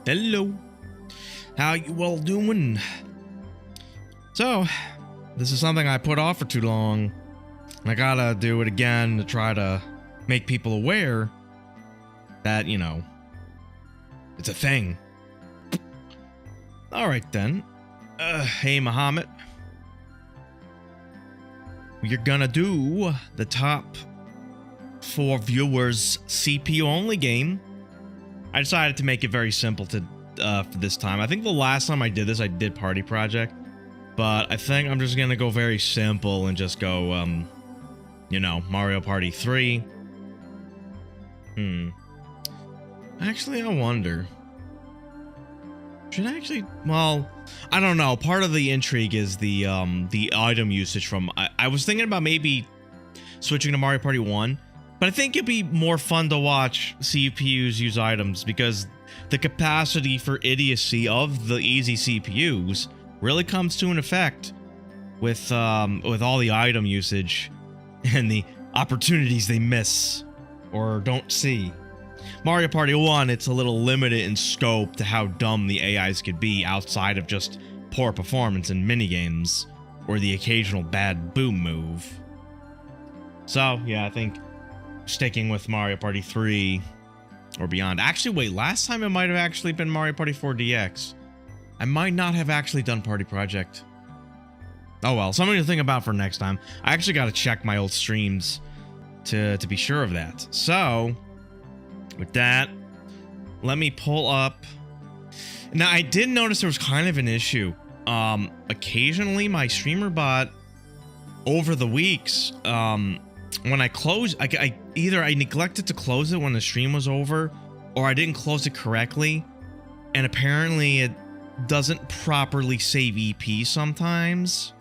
Hello. How you all doing? So, this is something I put off for too long. I gotta do it again to try to make people aware that, you know, it's a thing. Alright then. Hey Muhammad. We're gonna do the top 4 viewers CPU only game. I decided to make it very simple to for this time. I think the last time I did this, I did Party Project, but I think I'm just gonna go very simple and just go, you know, Mario Party 3. Actually, I wonder. Should I actually? Well, I don't know. Part of the intrigue is the item usage from. I was thinking about maybe switching to Mario Party 1. But I think it'd be more fun to watch CPUs use items because the capacity for idiocy of the easy CPUs really comes to an effect with all the item usage and the opportunities they miss or don't see. Mario Party 1, it's a little limited in scope to how dumb the AIs could be outside of just poor performance in minigames or the occasional bad boom move. So, yeah, I think sticking with Mario Party 3 or beyond. Actually, wait, last time it might have actually been Mario Party 4 DX. I might not have actually done Party Project. Oh well, something to think about for next time. I actually got to check my old streams to be sure of that. So, with that, let me pull up. Now, I did notice there was kind of an issue. Occasionally, my streamer bot over the weeks, when I close, either I neglected to close it when the stream was over, or I didn't close it correctly, and apparently it doesn't properly save EP sometimes.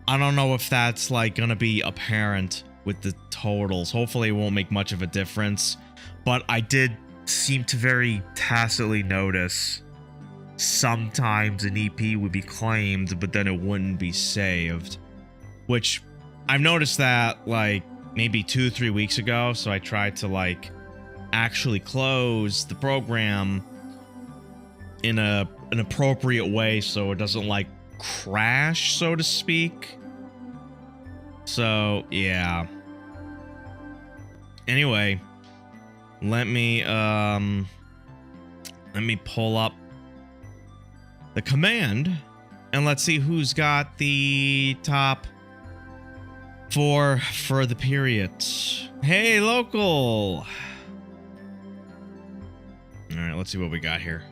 I don't know if that's like gonna be apparent with the totals. Hopefully it won't make much of a difference, but I did seem to very tacitly notice sometimes an EP would be claimed, but then it wouldn't be saved, which I've noticed that like maybe 2-3 weeks ago, so I tried to like actually close the program in an appropriate way so it doesn't like crash, so to speak. So yeah. Anyway, let me pull up the command and let's see who's got the top 4 for the period. Hey, local. All right, let's see what we got here.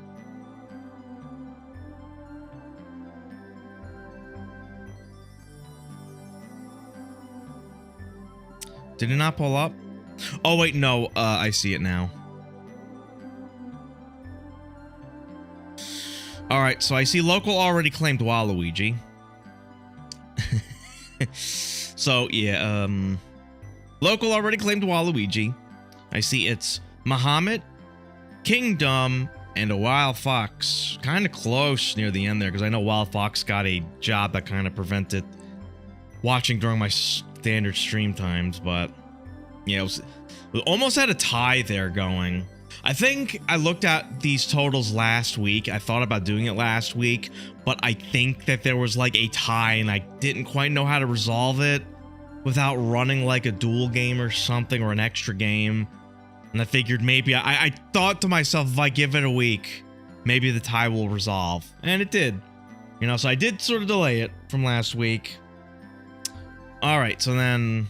Did it not pull up? Oh, wait, no. I see it now. All right, so I see local already claimed Waluigi. So, yeah, local already claimed Waluigi. I see it's Muhammad, Kingdom, and a Wild Fox. Kind of close near the end there, because I know Wild Fox got a job that kind of prevented watching during my standard stream times, but yeah, we almost had a tie there going. I think I looked at these totals last week. I thought about doing it last week, but I think that there was like a tie and I didn't quite know how to resolve it without running like a dual game or something or an extra game. And I figured maybe I thought to myself, if I give it a week, maybe the tie will resolve. And it did. You know, so I did sort of delay it from last week. All right, so then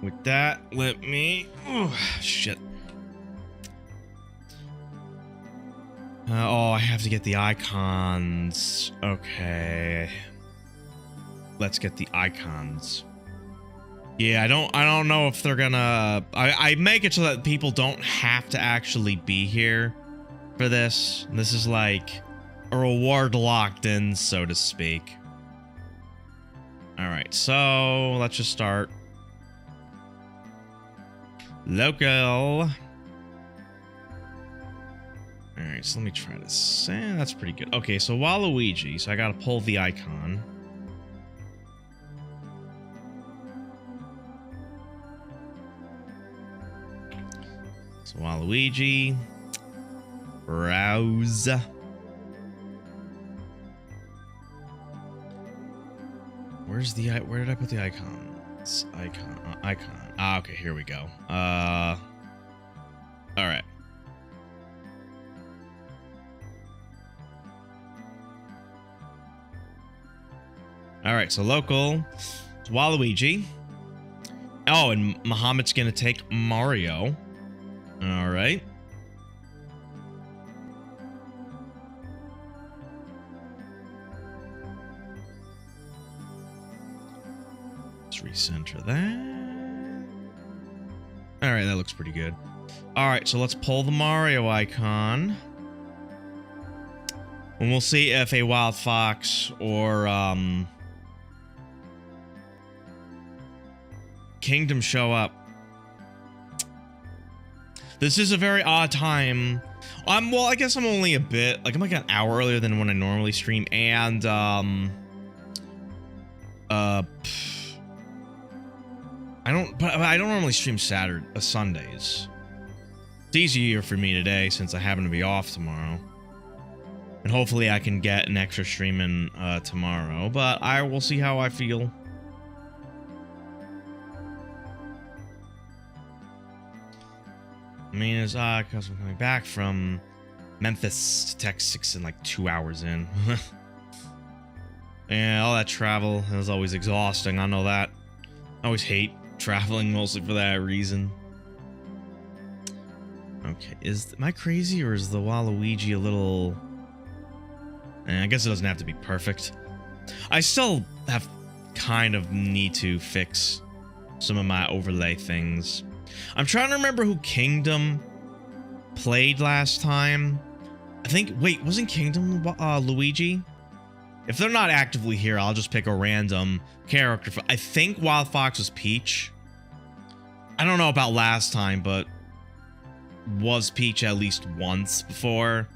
with that, let me... Oh, shit. Oh, I have to get the icons. Okay. Let's get the icons. Yeah, I don't know if they're gonna... I make it so that people don't have to actually be here for this. This is like a reward locked in, so to speak. Alright, so let's just start. Local. Alright, so let me try this. That's pretty good. Okay, so Waluigi. So I gotta pull the icon. So Waluigi. Browse. Where did I put the icons? Icon. Ah, okay, here we go. All right. All right, so local, it's Waluigi. Oh, and Muhammad's gonna take Mario. All right. Let's recenter that. All right, that looks pretty good. All right, so let's pull the Mario icon. And we'll see if a Wild Fox or Kingdom show up. This is a very odd time. Well, I guess I'm only a bit, like I'm like an hour earlier than when I normally stream, and I don't normally stream Sundays. It's easier for me today since I happen to be off tomorrow. And hopefully I can get an extra stream in tomorrow, but I will see how I feel. I mean, it's because I'm coming back from Memphis to Texas in like 2 hours in. Yeah, all that travel is always exhausting. I know that. I always hate traveling mostly for that reason. Okay, am I crazy or is the Waluigi a little... I guess it doesn't have to be perfect. I still have kind of need to fix some of my overlay things. I'm trying to remember who Kingdom played last time. I think, wait, wasn't Kingdom Luigi? If they're not actively here, I'll just pick a random character. I think Wild Fox was Peach. I don't know about last time, but was Peach at least once before?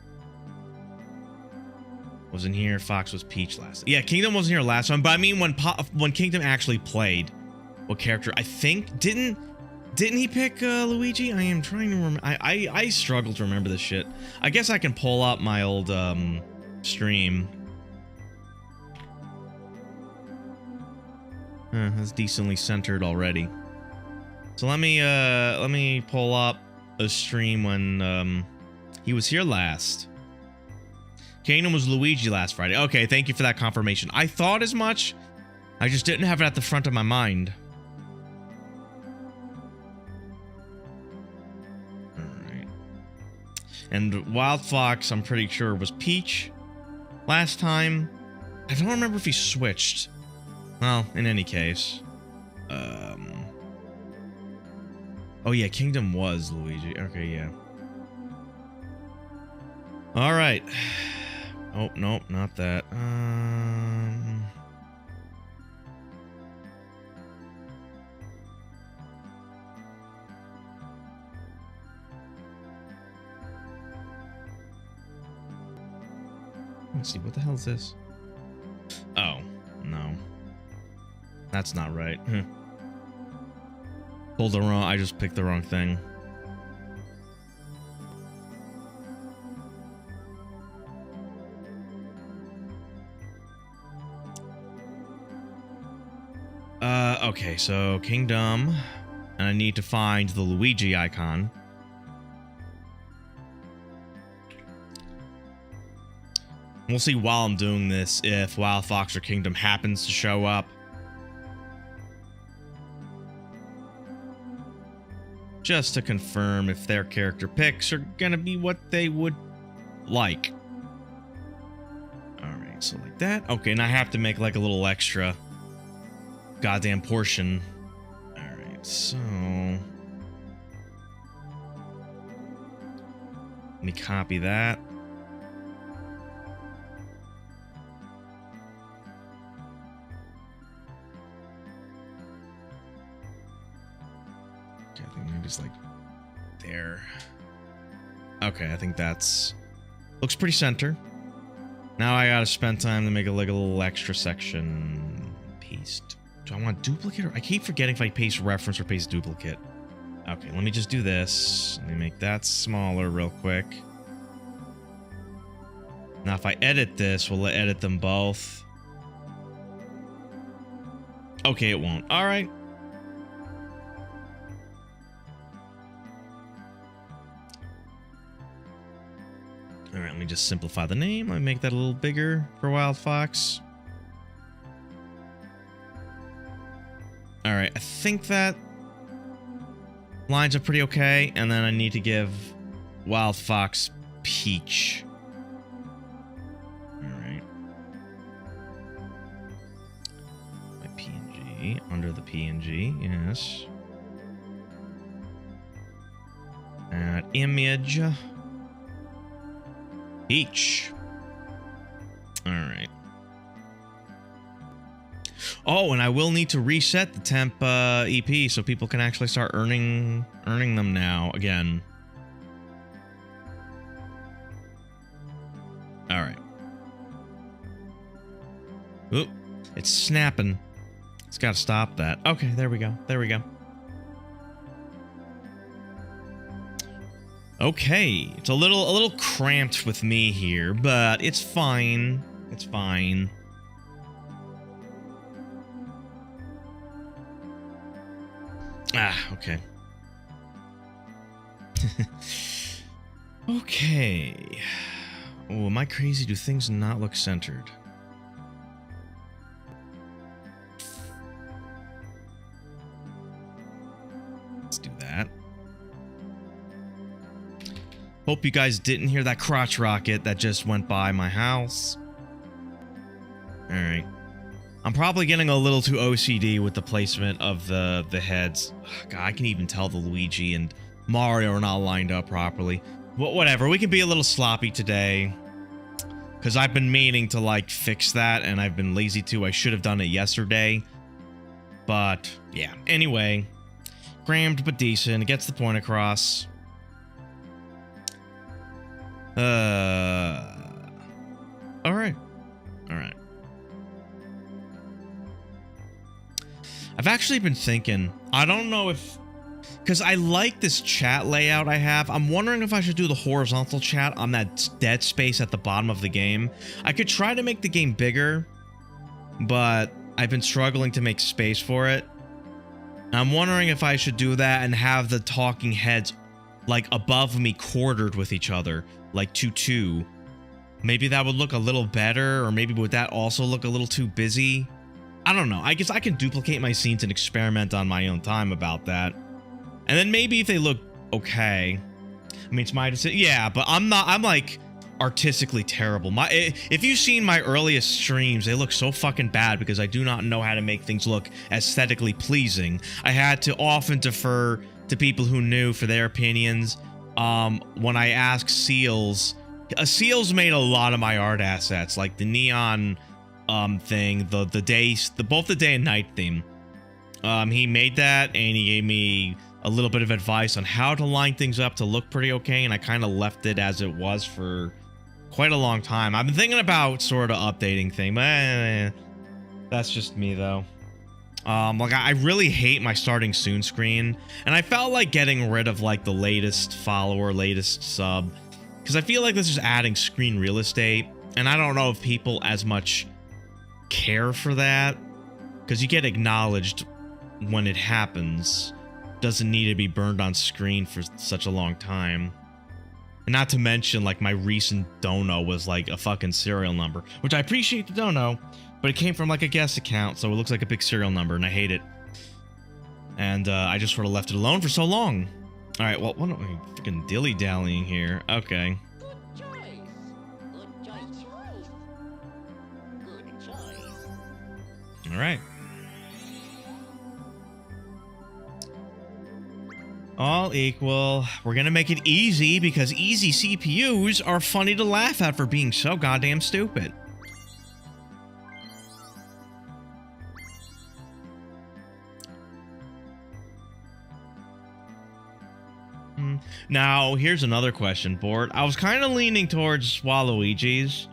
Wasn't here. Fox was Peach last. Yeah, Kingdom wasn't here last time, but I mean when Kingdom actually played, what character? I think didn't he pick Luigi? I am trying to remember. I struggle to remember this shit. I guess I can pull up my old stream. That's decently centered already. So let me pull up a stream when he was here last. Kingdom was Luigi last Friday. Okay, thank you for that confirmation. I thought as much. I just didn't have it at the front of my mind. Alright. And Wild Fox, I'm pretty sure, was Peach last time. I don't remember if he switched. Well, in any case. Oh yeah, Kingdom was Luigi. Okay, yeah. Alright. Oh, nope, not that. Let's see, what the hell is this? Oh, no. That's not right. Pulled the wrong, I just picked the wrong thing. Okay, so Kingdom, and I need to find the Luigi icon. We'll see while I'm doing this if Wild Fox or Kingdom happens to show up. Just to confirm if their character picks are gonna be what they would like. Alright, so like that. Okay, and I have to make like a little extra goddamn portion. Alright, so let me copy that. Okay, I think maybe it's like there. Okay, I think that's looks pretty center. Now I gotta spend time to make it like a little extra section. Paste. Do I want duplicate or I keep forgetting if I paste reference or paste duplicate. Okay, let me just do this. Let me make that smaller real quick. Now, if I edit this, will it edit them both? Okay, it won't. All right. All right, let me just simplify the name. Let me make that a little bigger for Wild Fox. All right, I think that lines up pretty okay. And then I need to give Wild Fox Peach. All right. My PNG, under the PNG, yes. Add image. Peach. All right. Oh, and I will need to reset the temp EP so people can actually start earning them now again. All right. Oop, it's snapping. It's got to stop that. Okay, there we go. There we go. Okay, it's a little cramped with me here, but it's fine. It's fine. Ah, okay. Okay. Oh, am I crazy? Do things not look centered? Let's do that. Hope you guys didn't hear that crotch rocket that just went by my house. Alright. I'm probably getting a little too OCD with the placement of the heads. God, I can even tell the Luigi and Mario are not lined up properly. But whatever, we can be a little sloppy today. Because I've been meaning to, like, fix that, and I've been lazy to. I should have done it yesterday. But, yeah. Anyway. Crammed but decent. It gets the point across. Alright. Alright. I've actually been thinking, I don't know if, because I like this chat layout I have. I'm wondering if I should do the horizontal chat on that dead space at the bottom of the game. I could try to make the game bigger, but I've been struggling to make space for it. I'm wondering if I should do that and have the talking heads like above me quartered with each other, like 2-2. Maybe that would look a little better, or maybe would that also look a little too busy? I don't know. I guess I can duplicate my scenes and experiment on my own time about that. And then maybe if they look okay. I mean, it's my decision. Yeah, but I'm like artistically terrible. If you've seen my earliest streams, they look so fucking bad because I do not know how to make things look aesthetically pleasing. I had to often defer to people who knew for their opinions. When I asked Seals, Seals made a lot of my art assets, like the neon thing, both the day and night theme. He made that, and he gave me a little bit of advice on how to line things up to look pretty okay, and I kind of left it as it was for quite a long time. I've been thinking about sort of updating things, but that's just me though. Like I really hate my starting soon screen, and I felt like getting rid of like the latest follower, latest sub, because I feel like this is adding screen real estate, and I don't know if people as much care for that, because you get acknowledged when it happens. Doesn't need to be burned on screen for such a long time. And not to mention, like, my recent dono was like a fucking serial number, which I appreciate the dono, but it came from like a guest account, so it looks like a big serial number, and I hate it. And I just sort of left it alone for so long. All right, well, what am I freaking dilly-dallying here? Okay. All right. All equal. We're gonna make it easy because easy CPUs are funny to laugh at for being so goddamn stupid. Now, here's another question, board. I was kind of leaning towards Waluigi's,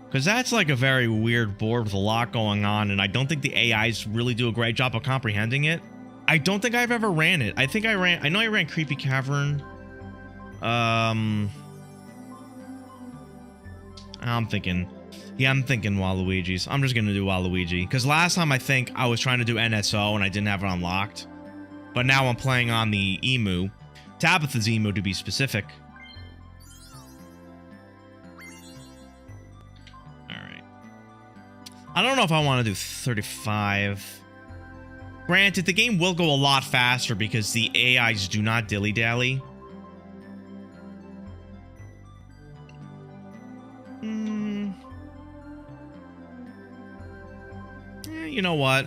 because that's like a very weird board with a lot going on, and I don't think the AIs really do a great job of comprehending it. I don't think I've ever ran it. I know I ran Creepy Cavern. I I'm thinking Waluigi's. I'm just gonna do Waluigi. Because last time I think I was trying to do NSO and I didn't have it unlocked. But now I'm playing on the Emu. Tabitha's Emu to be specific. Alright. I don't know if I want to do 35. Granted, the game will go a lot faster because the AIs do not dilly-dally. You know what?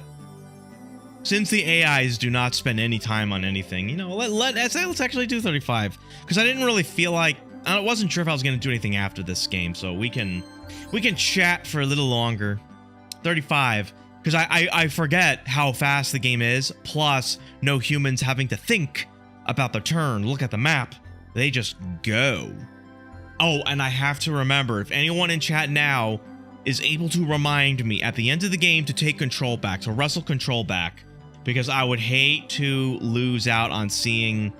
Since the AIs do not spend any time on anything, you know, let's actually do 35. Because I didn't really feel like... I wasn't sure if I was going to do anything after this game, so we can chat for a little longer. 35. Because I forget how fast the game is, plus no humans having to think about their turn, look at the map. They just go. Oh, and I have to remember, if anyone in chat now is able to remind me at the end of the game to take control back, to wrestle control back, because I would hate to lose out on seeing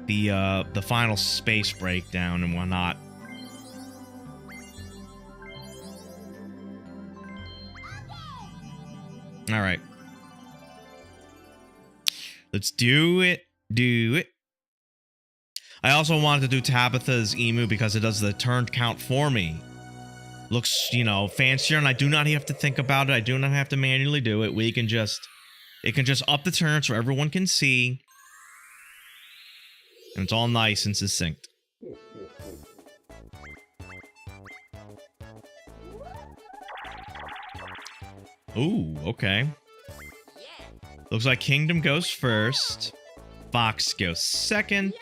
the final space breakdown and whatnot. All right. Let's do it. Do it. I also wanted to do Tabitha's Emu because it does the turn count for me. Looks, you know, fancier, and I do not have to think about it. I do not have to manually do it. It can just up the turn so everyone can see. And it's all nice and succinct. Ooh, okay. Looks like Kingdom goes first. Fox goes second.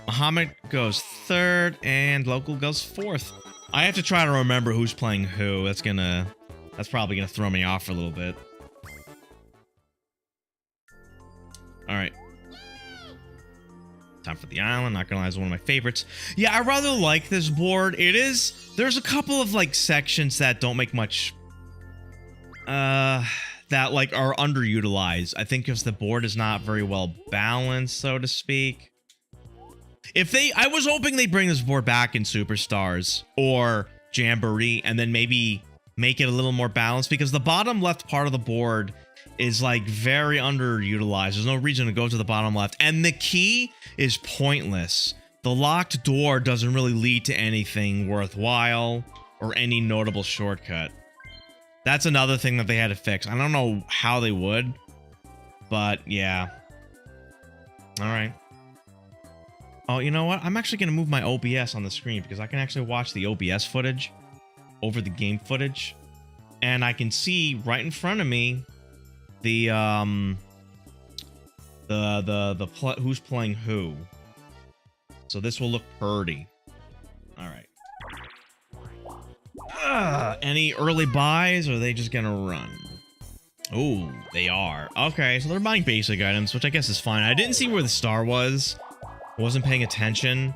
Muhammad goes third, and Local goes fourth. I have to try to remember who's playing who. That's probably gonna throw me off for a little bit. Alright. Time for the island. Not gonna lie, it's one of my favorites. Yeah, I rather like this board. There's a couple of, like, sections that don't make much... that, like, are underutilized. I think because the board is not very well balanced, so to speak. I was hoping they'd bring this board back in Superstars or Jamboree and then maybe make it a little more balanced, because the bottom left part of the board is, like, very underutilized. There's no reason to go to the bottom left. And the key is pointless. The locked door doesn't really lead to anything worthwhile or any notable shortcut. That's another thing that they had to fix. I don't know how they would, but yeah. All right. Oh, you know what? I'm actually going to move my OBS on the screen because I can actually watch the OBS footage over the game footage. And I can see right in front of me who's playing who. So this will look pretty. All right. Any early buys, or are they just gonna run? Oh, they are. Okay, so they're buying basic items, which I guess is fine. I didn't see where the star was. I wasn't paying attention.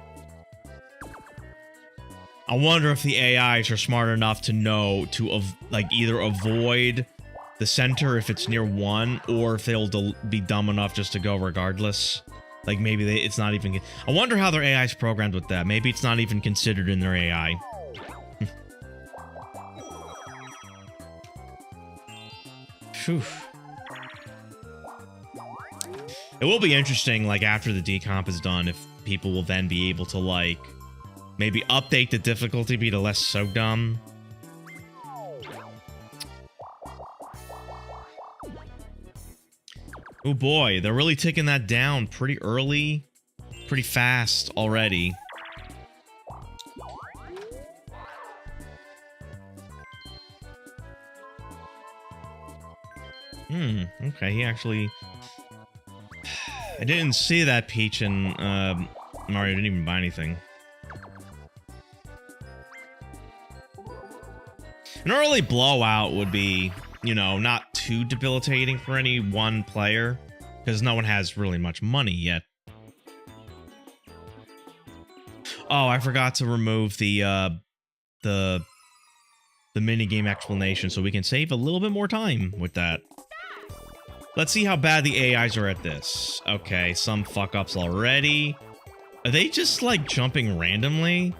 I wonder if the AIs are smart enough to know to like either avoid the center if it's near one, or if they'll be dumb enough just to go regardless. Like maybe it's not even... I wonder how their AI is programmed with that. Maybe it's not even considered in their AI. Phew. It will be interesting, like, after the decomp is done, if people will then be able to, like, maybe update the difficulty, be the less so dumb. Oh boy, they're really taking that down pretty early, pretty fast already. Okay, he actually... I didn't see that Peach and Mario didn't even buy anything. An early blowout would be, you know, not too debilitating for any one player, because no one has really much money yet. Oh, I forgot to remove the minigame explanation, so we can save a little bit more time with that. Let's see how bad the AIs are at this. Okay, some fuck-ups already. Are they just, like, jumping randomly?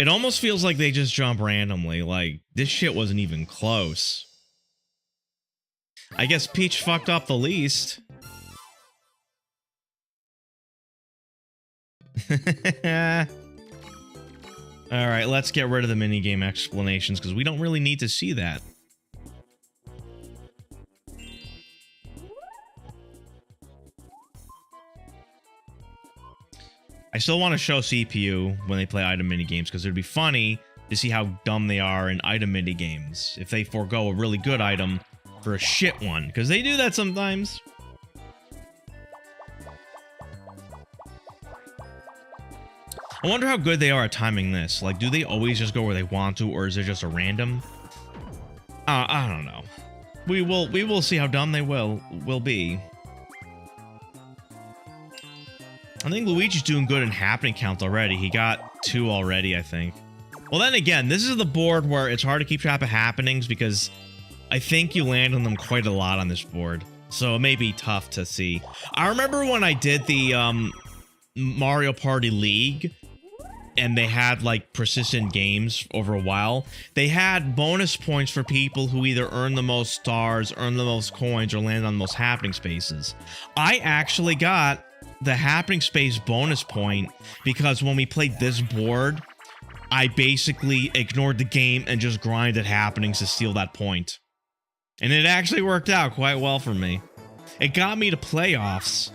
It almost feels like they just jump randomly. Like, this shit wasn't even close. I guess Peach fucked up the least. Alright, let's get rid of the minigame explanations, because we don't really need to see that. I still want to show CPU when they play item minigames, because it'd be funny to see how dumb they are in item minigames if they forego a really good item for a shit one, because they do that sometimes. I wonder how good they are at timing this. Like, do they always just go where they want to, or is it just a random? I don't know. We will see how dumb they will be. I think Luigi's doing good in happening count already. He got 2 already, I think. Well, then again, this is the board where it's hard to keep track of happenings because I think you land on them quite a lot on this board. So it may be tough to see. I remember when I did the Mario Party League, and they had like persistent games over a while. They had bonus points for people who either earn the most stars, earn the most coins, or land on the most happening spaces. I actually got the happening space bonus point because when we played this board, I basically ignored the game and just grinded happenings to steal that point. And it actually worked out quite well for me. It got me to playoffs,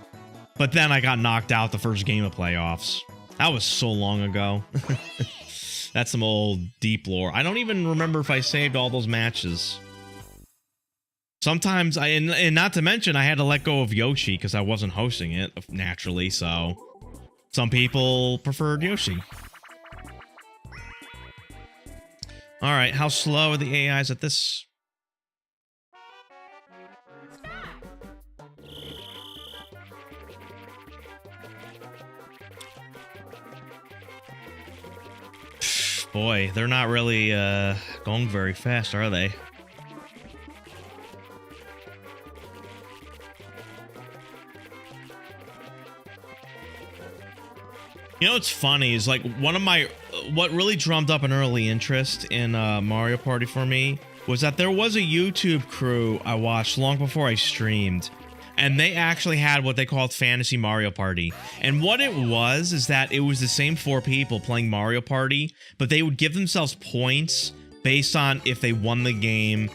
but then I got knocked out the first game of playoffs. That was so long ago. That's some old deep lore. I don't even remember if I saved all those matches. Sometimes and not to mention, I had to let go of Yoshi because I wasn't hosting it naturally. So some people preferred Yoshi. All right, how slow are the AIs at this? Boy, they're not really going very fast, are they? You know what's funny is like one of my what really drummed up an early interest in Mario Party for me was that there was a YouTube crew I watched long before I streamed, and they actually had what they called Fantasy Mario Party. And what it was is that it was the same 4 people playing Mario Party, but they would give themselves points based on if they won the game,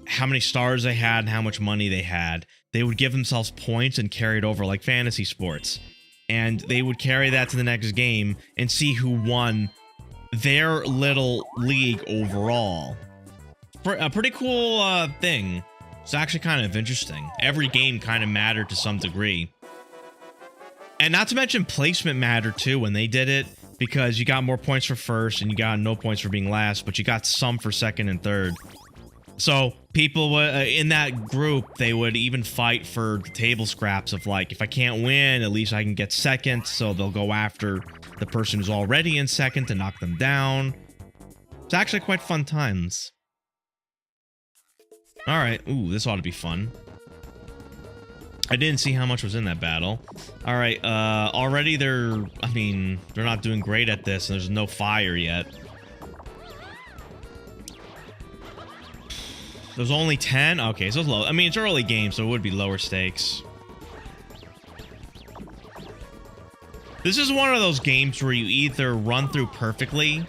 how many stars they had, and how much money they had. They would give themselves points and carry it over like fantasy sports. And they would carry that to the next game and see who won their little league overall. A pretty cool thing. It's actually kind of interesting. Every game kind of mattered to some degree. And not to mention placement mattered too when they did it, because you got more points for first and you got no points for being last, but you got some for second and third. So people in that group, they would even fight for the table scraps of like, if I can't win, at least I can get second. So they'll go after the person who's already in second to knock them down. It's actually quite fun times. All right. Ooh, this ought to be fun. I didn't see how much was in that battle. All right. Already they're not doing great at this, and there's no fire yet. There's only 10? Okay, so it's low. I mean, it's early game, so it would be lower stakes. This is one of those games where you either run through perfectly,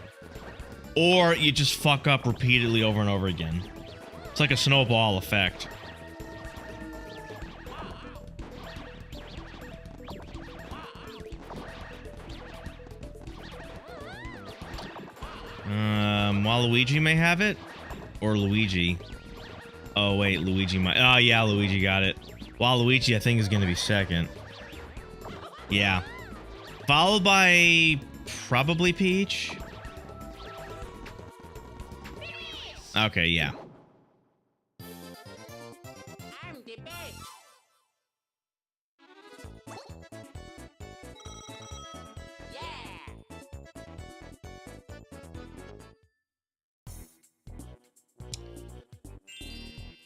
or you just fuck up repeatedly over and over again. It's like a snowball effect. Waluigi may have it? Or Luigi? Oh, wait, Luigi might... Oh, yeah, Luigi got it. Waluigi, I think, is going to be second. Yeah. Followed by... probably Peach? Okay, yeah.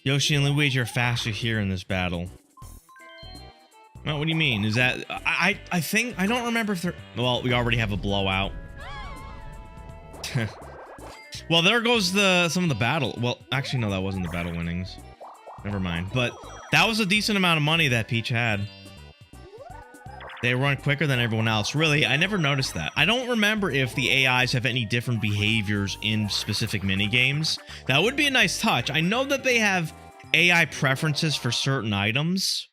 Yoshi and Luigi are faster here in this battle. Well, what do you mean? Is that... I think... I don't remember if they're... Well, we already have a blowout. Well, there goes some of the battle. Well, actually, no, that wasn't the battle winnings. Never mind. But that was a decent amount of money that Peach had. They run quicker than everyone else. Really, I never noticed that. I don't remember if the AIs have any different behaviors in specific minigames. That would be a nice touch. I know that they have AI preferences for certain items.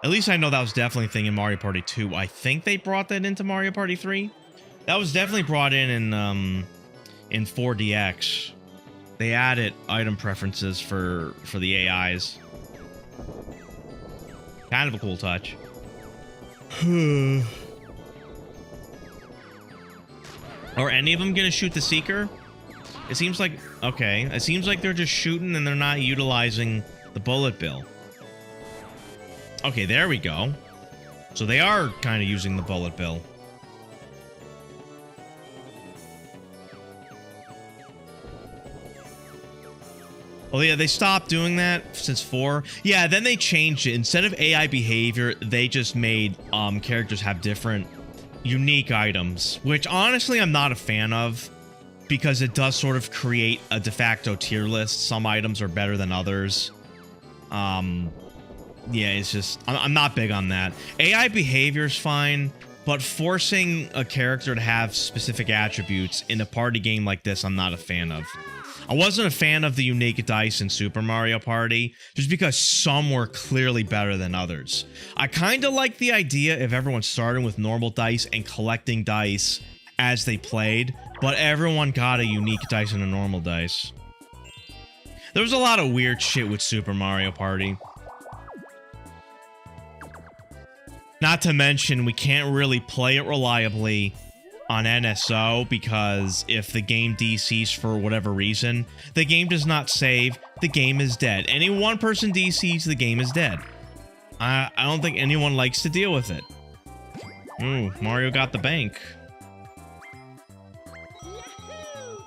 At least I know that was definitely a thing in Mario Party 2. I think they brought that into Mario Party 3. That was definitely brought in 4DX. They added item preferences for the AIs. Kind of a cool touch. Are any of them gonna shoot the Seeker? It seems like... Okay. It seems like they're just shooting and they're not utilizing the bullet bill. Okay, there we go. So they are kind of using the bullet bill. Oh yeah, they stopped doing that since 4. Yeah, then they changed it. Instead of AI behavior, they just made characters have different unique items, which honestly I'm not a fan of because it does sort of create a de facto tier list. Some items are better than others. Yeah, it's just I'm not big on that. AI behavior is fine, but forcing a character to have specific attributes in a party game like this, I'm not a fan of. I wasn't a fan of the unique dice in Super Mario Party, just because some were clearly better than others. I kind of like the idea of everyone starting with normal dice and collecting dice as they played, but everyone got a unique dice and a normal dice. There was a lot of weird shit with Super Mario Party. Not to mention, we can't really play it reliably on NSO because if the game DCs for whatever reason, the game does not save, the game is dead. Any one person DCs, the game is dead. I don't think anyone likes to deal with it. Ooh, Mario got the bank.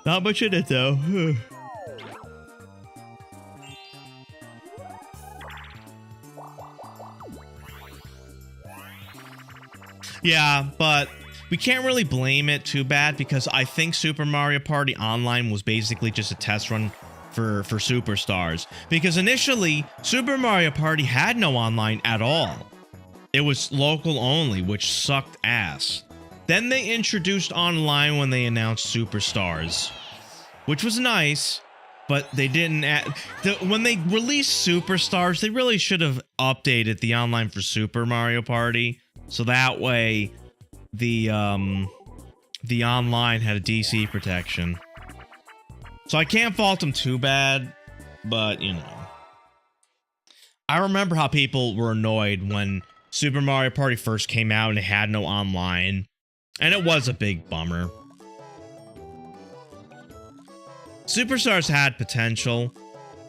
Not much in it though. Yeah, but we can't really blame it too bad because I think Super Mario Party Online was basically just a test run for Superstars. Because initially, Super Mario Party had no online at all. It was local only, which sucked ass. Then they introduced online when they announced Superstars, which was nice, but they didn't add... when they released Superstars, they really should have updated the online for Super Mario Party. So that way, the online had a DC protection. So I can't fault them too bad, but, you know. I remember how people were annoyed when Super Mario Party first came out and it had no online. And it was a big bummer. Superstars had potential.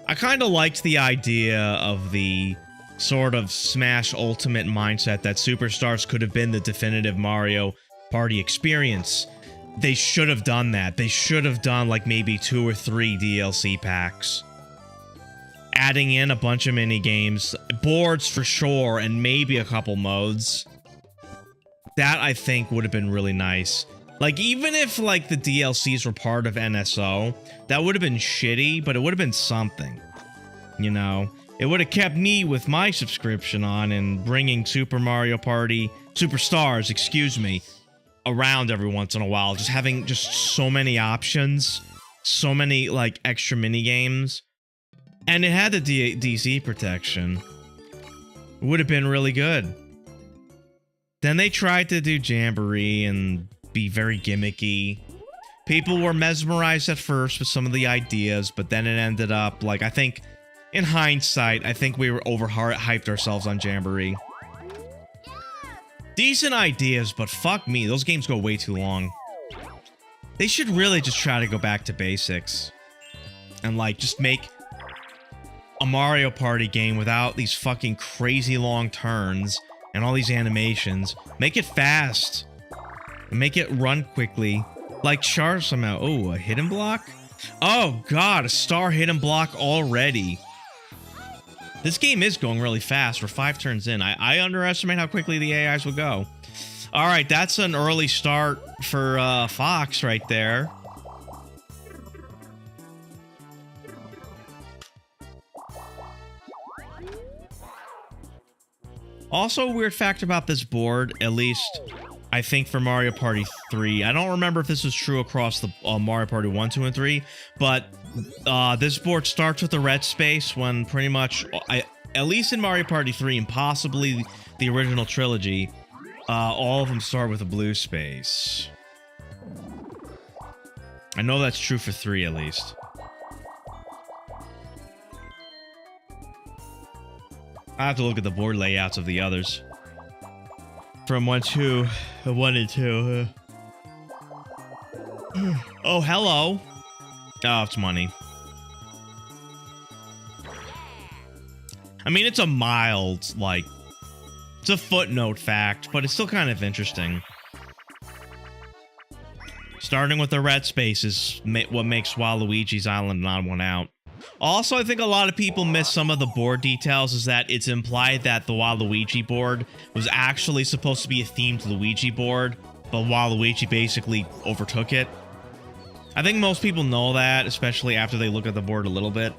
I kind of liked the idea of the sort of Smash Ultimate mindset that Superstars could have been the definitive Mario Party experience. They should have done that. They should have done like maybe 2 or 3 DLC packs. Adding in a bunch of mini games, boards for sure, and maybe a couple modes. That I think would have been really nice. Like even if like the DLCs were part of NSO, that would have been shitty, but it would have been something. You know? It would have kept me with my subscription on and bringing Super Mario Party, Superstars, excuse me, around every once in a while. Just having just so many options, so many like extra mini games, and it had the DC protection. It would have been really good. Then they tried to do Jamboree and be very gimmicky. People were mesmerized at first with some of the ideas, but then it ended up like, I think, in hindsight, I think we were overhyped ourselves on Jamboree. Decent ideas, but fuck me, those games go way too long. They should really just try to go back to basics. And like, just make a Mario Party game without these fucking crazy long turns and all these animations. Make it fast. Make it run quickly. Like Char somehow. Oh, a hidden block? Oh god, a star hidden block already. This game is going really fast. We're 5 turns in. I underestimate how quickly the AIs will go. Alright, that's an early start for Fox right there. Also, a weird fact about this board, at least I think for Mario Party 3, I don't remember if this was true across the Mario Party 1, 2, and 3, but this board starts with a red space when pretty much, at least in Mario Party 3 and possibly the original trilogy, all of them start with a blue space. I know that's true for 3 at least. I have to look at the board layouts of the others. From 1 and 2. Oh, hello. Oh, it's money. I mean, it's a mild, like, it's a footnote fact, but it's still kind of interesting. Starting with the red space is what makes Waluigi's Island an odd one out. Also, I think a lot of people miss some of the board details, is that it's implied that the Waluigi board was actually supposed to be a themed Luigi board, but Waluigi basically overtook it. I think most people know that, especially after they look at the board a little bit.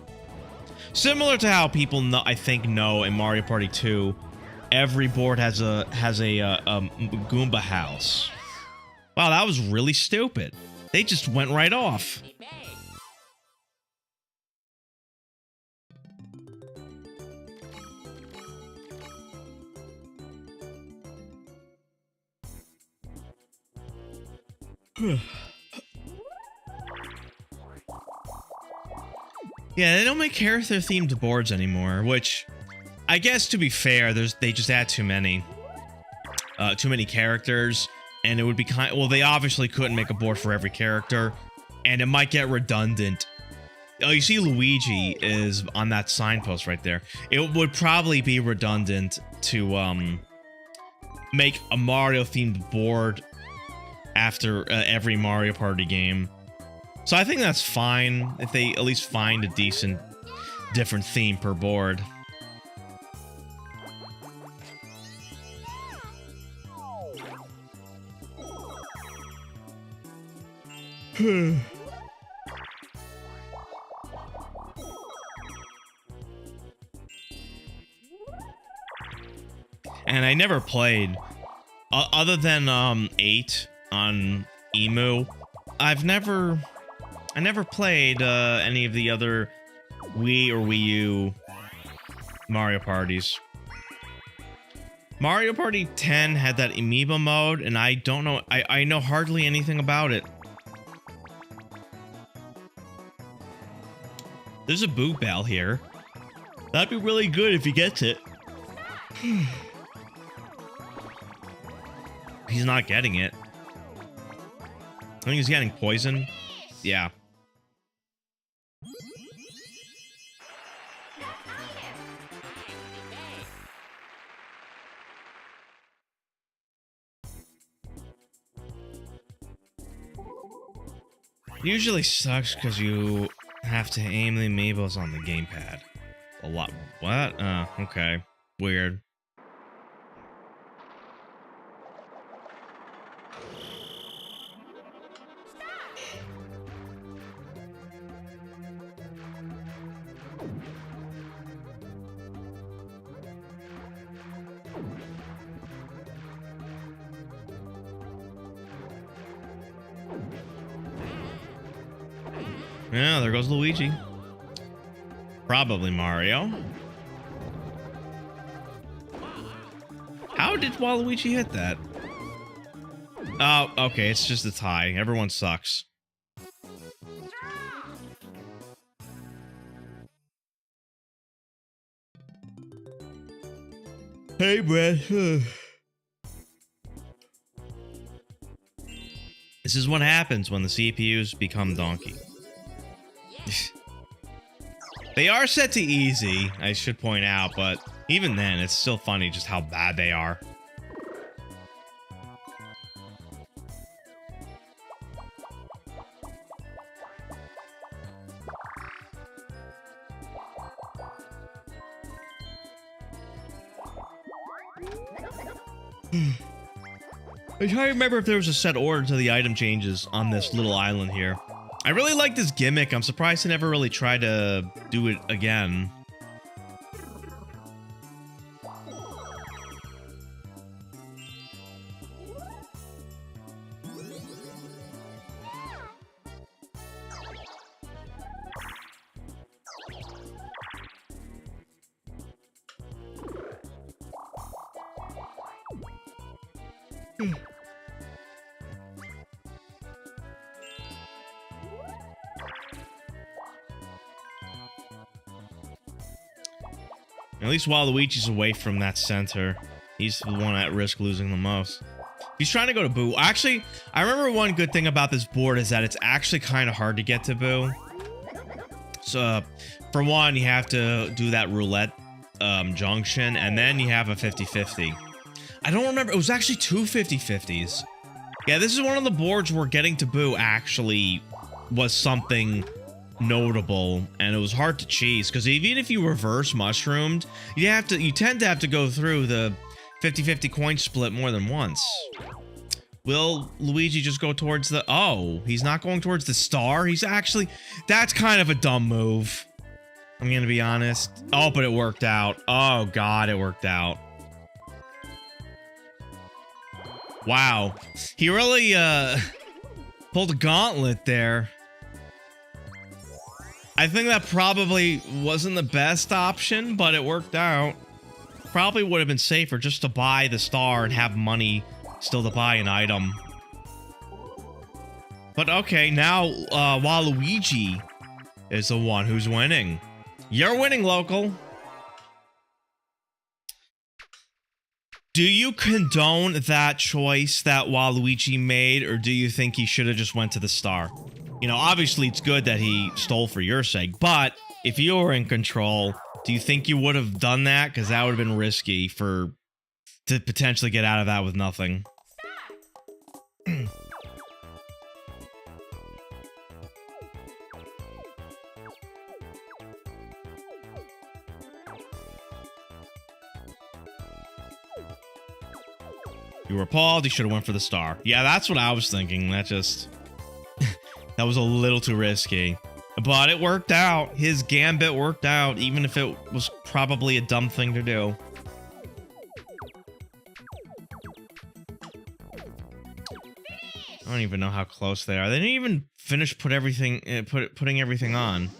Similar to how people know, I think, know in Mario Party 2, every board has a Goomba house. Wow, that was really stupid. They just went right off. Yeah, they don't make character-themed boards anymore, which, I guess to be fair, they just add too many characters, and it would be well, they obviously couldn't make a board for every character, and it might get redundant. Oh, you see Luigi is on that signpost right there. It would probably be redundant to make a Mario-themed board after every Mario Party game. So I think that's fine if they at least find a decent, different theme per board. And I never played, other than 8 on Emu. I never played any of the other Wii or Wii U Mario Parties. Mario Party 10 had that Amiibo mode, and I don't know, I know hardly anything about it. There's a Boo Bell here. That'd be really good if he gets it. He's not getting it. I think he's getting poison. Yeah. Usually sucks because you have to aim the amiibos on the gamepad. A lot. What? Okay. Weird. Yeah, there goes Luigi. Probably Mario. How did Waluigi hit that? Oh, okay, it's just a tie. Everyone sucks. Hey, Brad. This is what happens when the CPUs become donkey. They are set to easy, I should point out, but even then, it's still funny just how bad they are. I'm trying to remember if there was a set order to the item changes on this little island here. I really like this gimmick. I'm surprised they never really tried to do it again. At least while Luigi's away from that center, he's the one at risk losing the most. He's trying to go to Boo. Actually, I remember one good thing about this board is that it's actually kind of hard to get to Boo. So, for one, you have to do that roulette junction, and then you have a 50-50. I don't remember. It was actually two 50-50s. Yeah, this is one of the boards where getting to Boo actually was something notable, and it was hard to cheese because even if you reverse mushroomed, you tend to have to go through the 50-50 coin split more than once. Will Luigi just go towards the... Oh, he's not going towards the star. He's actually... That's kind of a dumb move. I'm gonna be honest. Oh, but it worked out. Oh, God, it worked out. Wow. He really, pulled a gauntlet there. I think that probably wasn't the best option, but it worked out. Probably would have been safer just to buy the star and have money still to buy an item. But okay, now Waluigi is the one who's winning. You're winning, local. Do you condone that choice that Waluigi made, or do you think he should have just went to the star? You know, obviously it's good that he stole for your sake, but if you were in control, do you think you would have done that? Because that would have been risky to potentially get out of that with nothing. You were appalled, you should have went for the star. Yeah, that's what I was thinking. That just... that was a little too risky. But it worked out. His gambit worked out, even if it was probably a dumb thing to do. I don't even know how close they are. They didn't even finish putting everything on.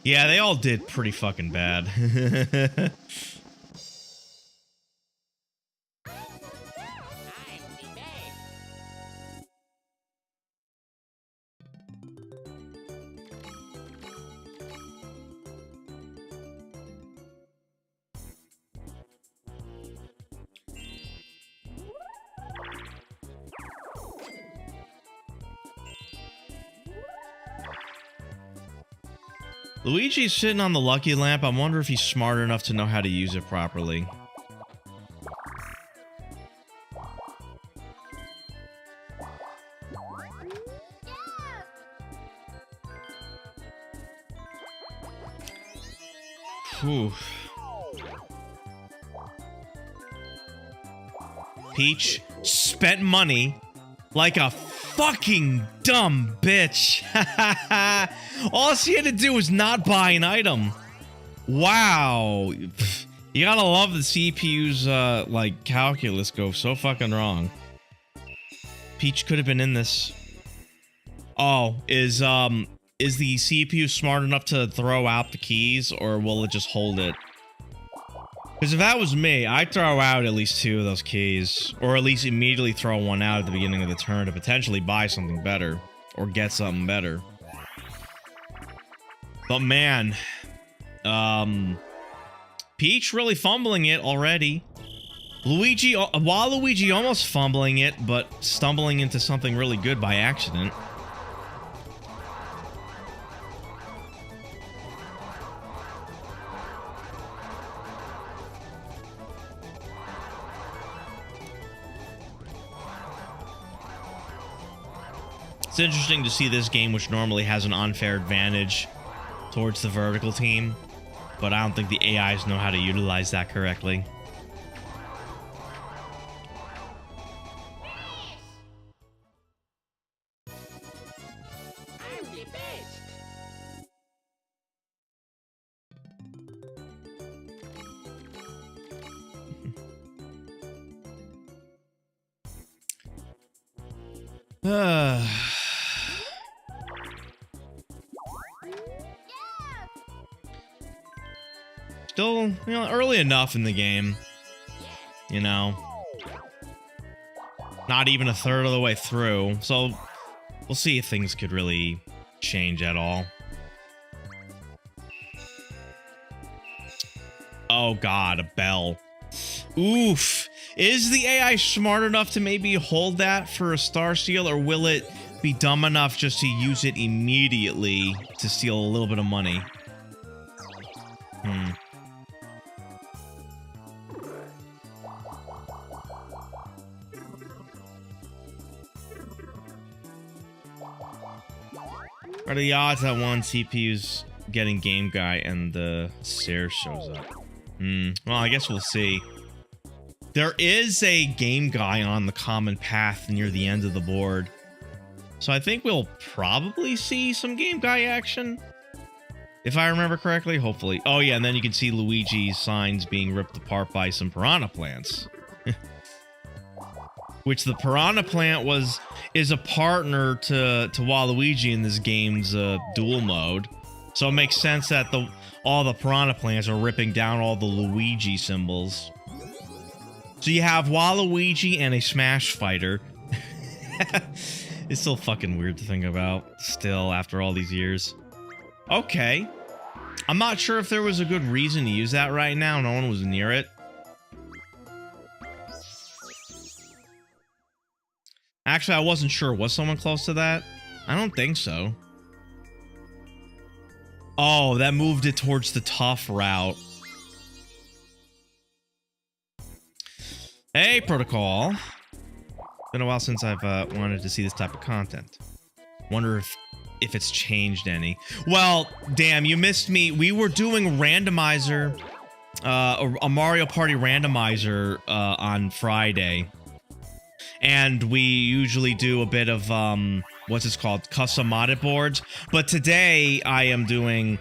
Yeah, they all did pretty fucking bad. Luigi's sitting on the lucky lamp. I wonder if he's smart enough to know how to use it properly. Whew. Peach spent money like a fucking dumb bitch. All she had to do was not buy an item. Wow. You gotta love the CPU's, like, calculus go so fucking wrong. Peach could have been in this. Oh, is the CPU smart enough to throw out the keys, or will it just hold it? Because if that was me, I'd throw out at least 2 of those keys. Or at least immediately throw one out at the beginning of the turn to potentially buy something better. Or get something better. But man, Peach really fumbling it already. Waluigi almost fumbling it, but stumbling into something really good by accident. It's interesting to see this game, which normally has an unfair advantage towards the vertical team, but I don't think the AIs know how to utilize that correctly. Still, you know, early enough in the game. You know. Not even a third of the way through. So, we'll see if things could really change at all. Oh god, a bell. Oof. Is the AI smart enough to maybe hold that for a star steal, or will it be dumb enough just to use it immediately to steal a little bit of money? What are the odds that one CPU's getting Game Guy and the Sears shows up? Well, I guess we'll see. There is a Game Guy on the common path near the end of the board. So I think we'll probably see some Game Guy action. If I remember correctly, hopefully. Oh yeah, and then you can see Luigi's signs being ripped apart by some piranha plants. Which the piranha plant is a partner to Waluigi in this game's duel mode. So it makes sense that all the piranha plants are ripping down all the Luigi symbols. So you have Waluigi and a Smash fighter. It's still fucking weird to think about, still, after all these years. Okay. I'm not sure if there was a good reason to use that right now. No one was near it. Actually, I wasn't sure. Was someone close to that? I don't think so. Oh, that moved it towards the tough route. Hey, Protocol. Been a while since I've wanted to see this type of content. Wonder if it's changed any. Well, damn, you missed me. We were doing randomizer, a Mario Party randomizer on Friday. And we usually do a bit of, what's this called? Custom modded boards. But today, I am doing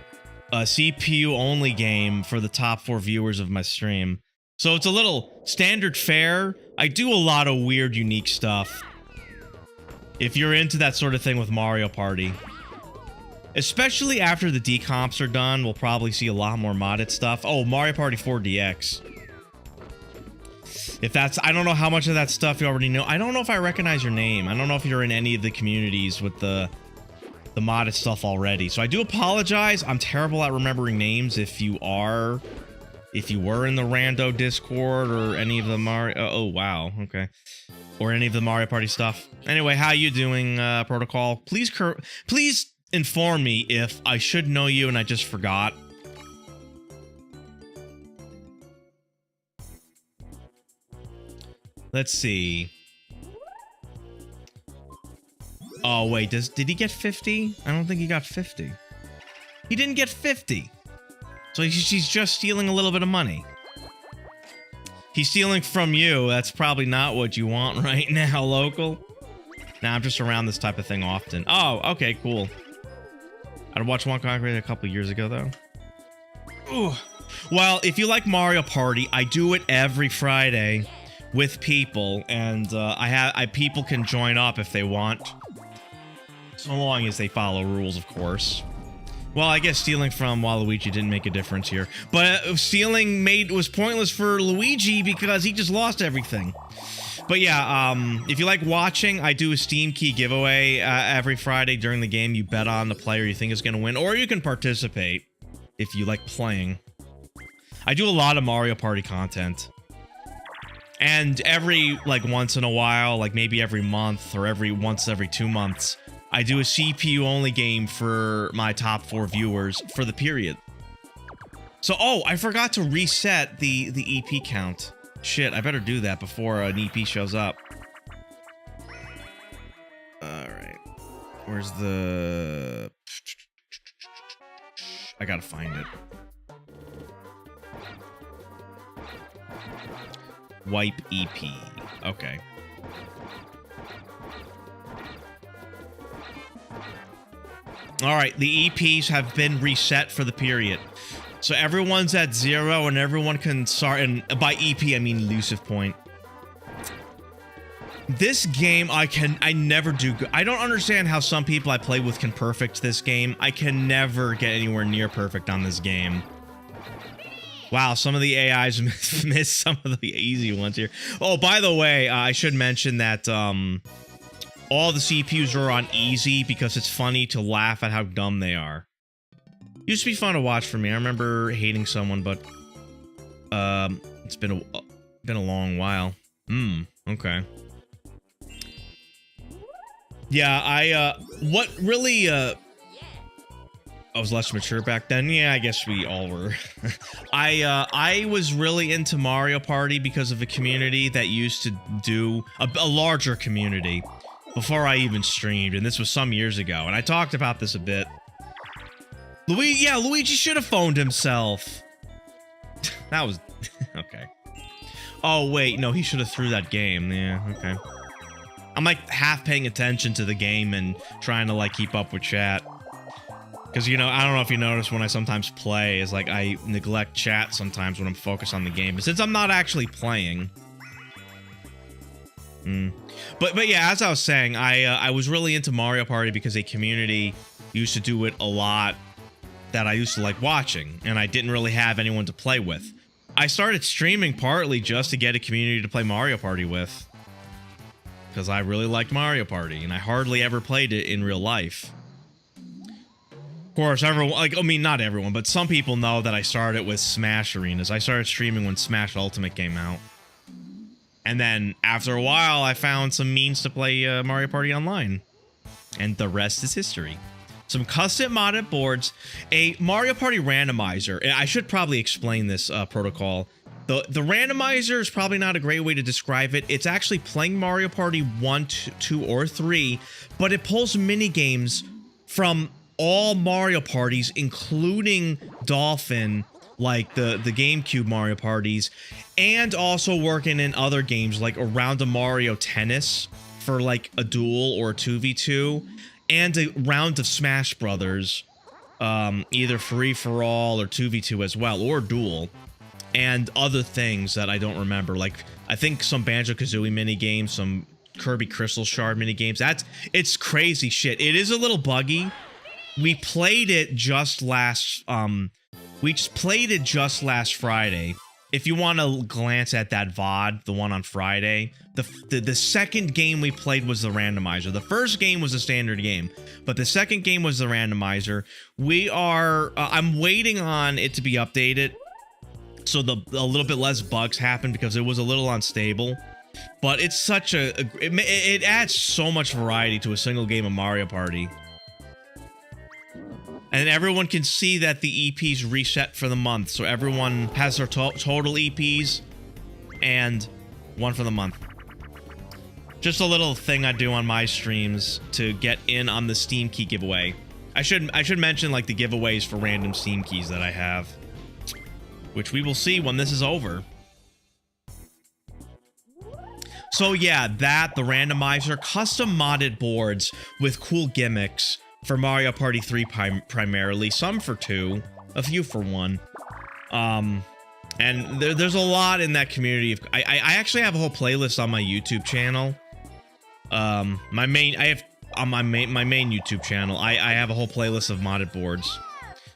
a CPU-only game for the top 4 viewers of my stream. So it's a little standard fare. I do a lot of weird, unique stuff. If you're into that sort of thing with Mario Party. Especially after the decomps are done, we'll probably see a lot more modded stuff. Oh, Mario Party 4 DX. If that's, I don't know how much of that stuff you already know. I don't know if I recognize your name. I don't know if you're in any of the communities with the modded stuff already. So I do apologize. I'm terrible at remembering names. If you were in the Rando Discord or any of the Mario, oh wow, okay, or any of the Mario Party stuff. Anyway, how you doing, Protocol? Please inform me if I should know you and I just forgot. Let's see. Oh, wait, did he get 50? I don't think he got 50. He didn't get 50. So he's just stealing a little bit of money. He's stealing from you. That's probably not what you want right now, local. Nah, I'm just around this type of thing often. Oh, okay, cool. I'd watched One Concrete a couple years ago, though. Ooh. Well, if you like Mario Party, I do it every Friday with people, and people can join up if they want, so long as they follow rules, of course. Well, I guess stealing from Waluigi didn't make a difference here, but stealing was pointless for Luigi because he just lost everything. But yeah, if you like watching, I do a Steam key giveaway every Friday during the game. You bet on the player you think is going to win, or you can participate if you like playing. I do a lot of Mario Party content. And every, like, once in a while, like maybe every month or once every 2 months, I do a CPU-only game for my top 4 viewers for the period. So, oh, I forgot to reset the EP count. Shit, I better do that before an EP shows up. Alright. Where's the... I gotta find it. Wipe EP. Okay. Alright, the EPs have been reset for the period. So everyone's at 0 and everyone can start, and by EP I mean elusive point. This game I never do good. I don't understand how some people I play with can perfect this game. I can never get anywhere near perfect on this game. Wow, some of the AIs missed some of the easy ones here. Oh, by the way, I should mention that all the CPUs are on easy because it's funny to laugh at how dumb they are. Used to be fun to watch for me. I remember hating someone, but it's been a long while. Okay. Yeah, what really I was less mature back then. Yeah, I guess we all were. I was really into Mario Party because of a community that used to do a larger community before I even streamed, and this was some years ago. And I talked about this a bit. Luigi should have phoned himself. That was okay. Oh wait, no, he should have threw that game. Yeah, okay. I'm like half paying attention to the game and trying to like keep up with chat. Because, you know, I don't know if you notice when I sometimes play, is like I neglect chat sometimes when I'm focused on the game. But since I'm not actually playing. But yeah, as I was saying, I was really into Mario Party because a community used to do it a lot that I used to like watching. And I didn't really have anyone to play with. I started streaming partly just to get a community to play Mario Party with. Because I really liked Mario Party. And I hardly ever played it in real life. Of course, everyone, like, I mean, not everyone, but some people know that I started with Smash Arenas. I started streaming when Smash Ultimate came out. And then, after a while, I found some means to play Mario Party Online. And the rest is history. Some custom modded boards, a Mario Party randomizer. And I should probably explain this protocol. The randomizer is probably not a great way to describe it. It's actually playing Mario Party 1, 2, or 3, but it pulls mini-games from all Mario parties, including Dolphin, like the GameCube Mario parties, and also working in other games like around a Mario Tennis for like a duel or a 2v2, and a round of Smash Brothers, either free for all or 2v2 as well, or duel, and other things that I don't remember. Like I think some Banjo-Kazooie mini games, some Kirby Crystal Shard mini games. It's crazy shit. It is a little buggy. We played it just last Friday. If you want to glance at that VOD, the one on Friday, the second game we played was the randomizer. The first game was a standard game, but the second game was the randomizer. I'm waiting on it to be updated, so a little bit less bugs happen because it was a little unstable. But it's such it adds so much variety to a single game of Mario Party. And everyone can see that the EPs reset for the month. So everyone has their total EPs and one for the month. Just a little thing I do on my streams to get in on the Steam key giveaway. I should mention like the giveaways for random Steam keys that I have, which we will see when this is over. So yeah, the randomizer, custom modded boards with cool gimmicks. For Mario Party 3 primarily, some for 2, a few for 1. And there's a lot in that community. I actually have a whole playlist on my YouTube channel. My main YouTube channel, I have a whole playlist of modded boards.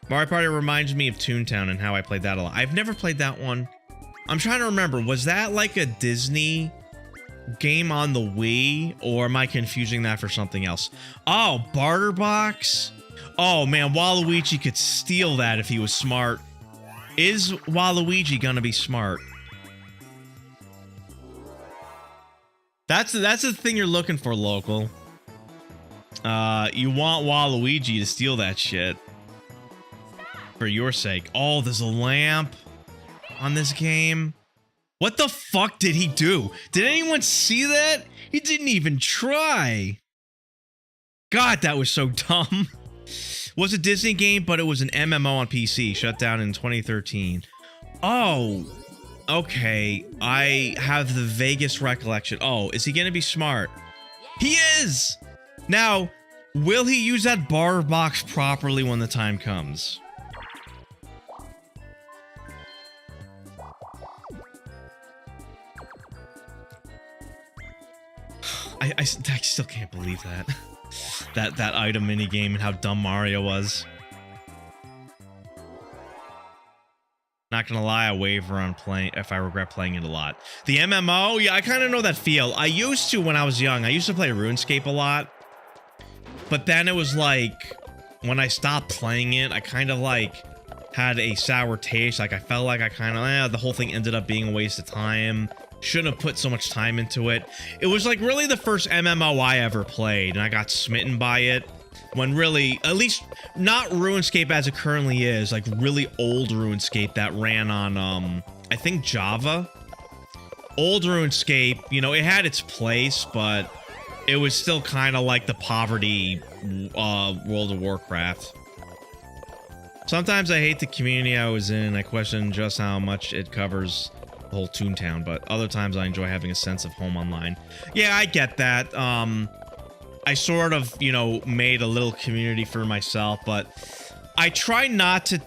Mario Party reminds me of Toontown and how I played that a lot. I've never played that one. I'm trying to remember, was that like a Disney game on the Wii, or am I confusing that for something else? Oh, Barter Box. Oh man, Waluigi could steal that if he was smart. Is Waluigi gonna be smart? That's the thing you're looking for, local. You want Waluigi to steal that shit for your sake. Oh, there's a lamp on this game. What the fuck did he do? Did anyone see that? He didn't even try. God, that was so dumb. Was a Disney game, but it was an MMO on PC, shut down in 2013. Oh, okay. I have the vaguest recollection. Oh, is he gonna be smart? He is! Now, will he use that bar box properly when the time comes? I still can't believe that. that item minigame and how dumb Mario was. Not gonna lie, I waver on playing if I regret playing it a lot. The MMO, yeah, I kind of know that feel. I used to when I was young. I used to play RuneScape a lot, but then it was like when I stopped playing it, I kind of like had a sour taste. Like I felt like I kind of the whole thing ended up being a waste of time. Shouldn't have put so much time into it. It was like really the first MMO I ever played, and I got smitten by it. When really, at least not RuneScape as it currently is, like really old RuneScape that ran on, I think Java. Old RuneScape, you know, it had its place, but it was still kind of like the poverty World of Warcraft. Sometimes I hate the community I was in. I question just how much it covers the whole Toontown, but other times I enjoy having a sense of home online. Yeah, I get that. I sort of, you know, made a little community for myself, but I try not to,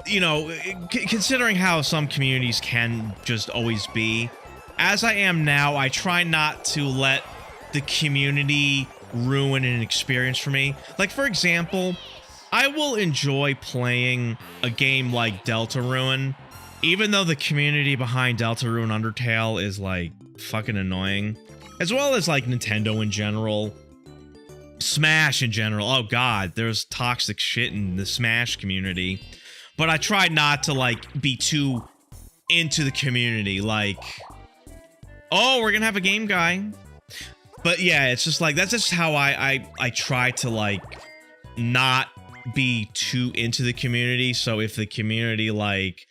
you know, considering how some communities can just always be, as I am now, I try not to let the community ruin an experience for me. Like, for example, I will enjoy playing a game like Deltarune, even though the community behind Deltarune Undertale is, like, fucking annoying. As well as, like, Nintendo in general. Smash in general. Oh, God, there's toxic shit in the Smash community. But I try not to, like, be too into the community. Like, oh, we're gonna have a game guy. But, yeah, it's just, like, that's just how I try to, like, not be too into the community. So if the community, like,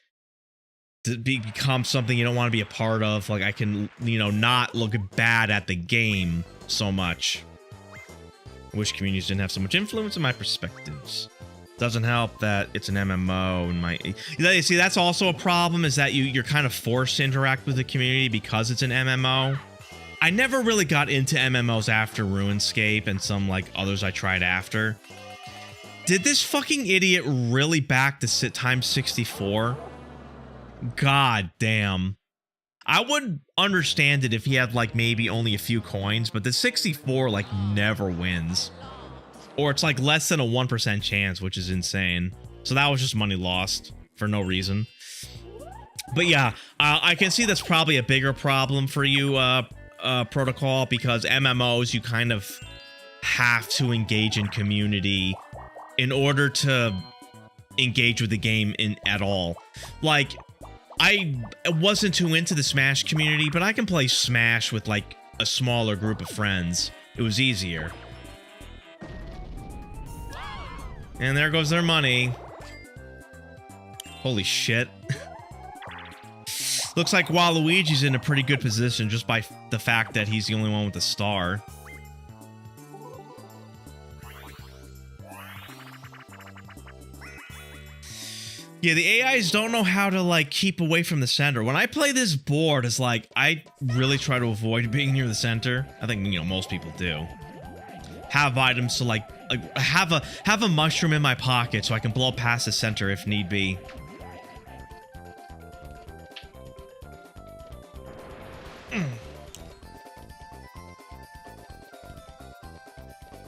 become something you don't want to be a part of, like, I can, you know, not look bad at the game so much. I wish communities didn't have so much influence in my perspectives. Doesn't help that it's an MMO and my, see, that's also a problem, is that you're kind of forced to interact with the community because it's an MMO. I never really got into MMOs after RuneScape and some, like, others I tried after. Did this fucking idiot really back to sit times 64? God damn. I would understand it if he had, like, maybe only a few coins, but the 64, like, never wins. Or it's, like, less than a 1% chance, which is insane. So that was just money lost for no reason. But yeah, I can see that's probably a bigger problem for you, Protocol, because MMOs, you kind of have to engage in community in order to engage with the game at all. Like, I wasn't too into the Smash community, but I can play Smash with, like, a smaller group of friends. It was easier. And there goes their money. Holy shit. Looks like Waluigi's in a pretty good position just by the fact that he's the only one with a star. Yeah, the AIs don't know how to, like, keep away from the center. When I play this board, it's like, I really try to avoid being near the center. I think, you know, most people do. Have items to, like have a mushroom in my pocket so I can blow past the center if need be.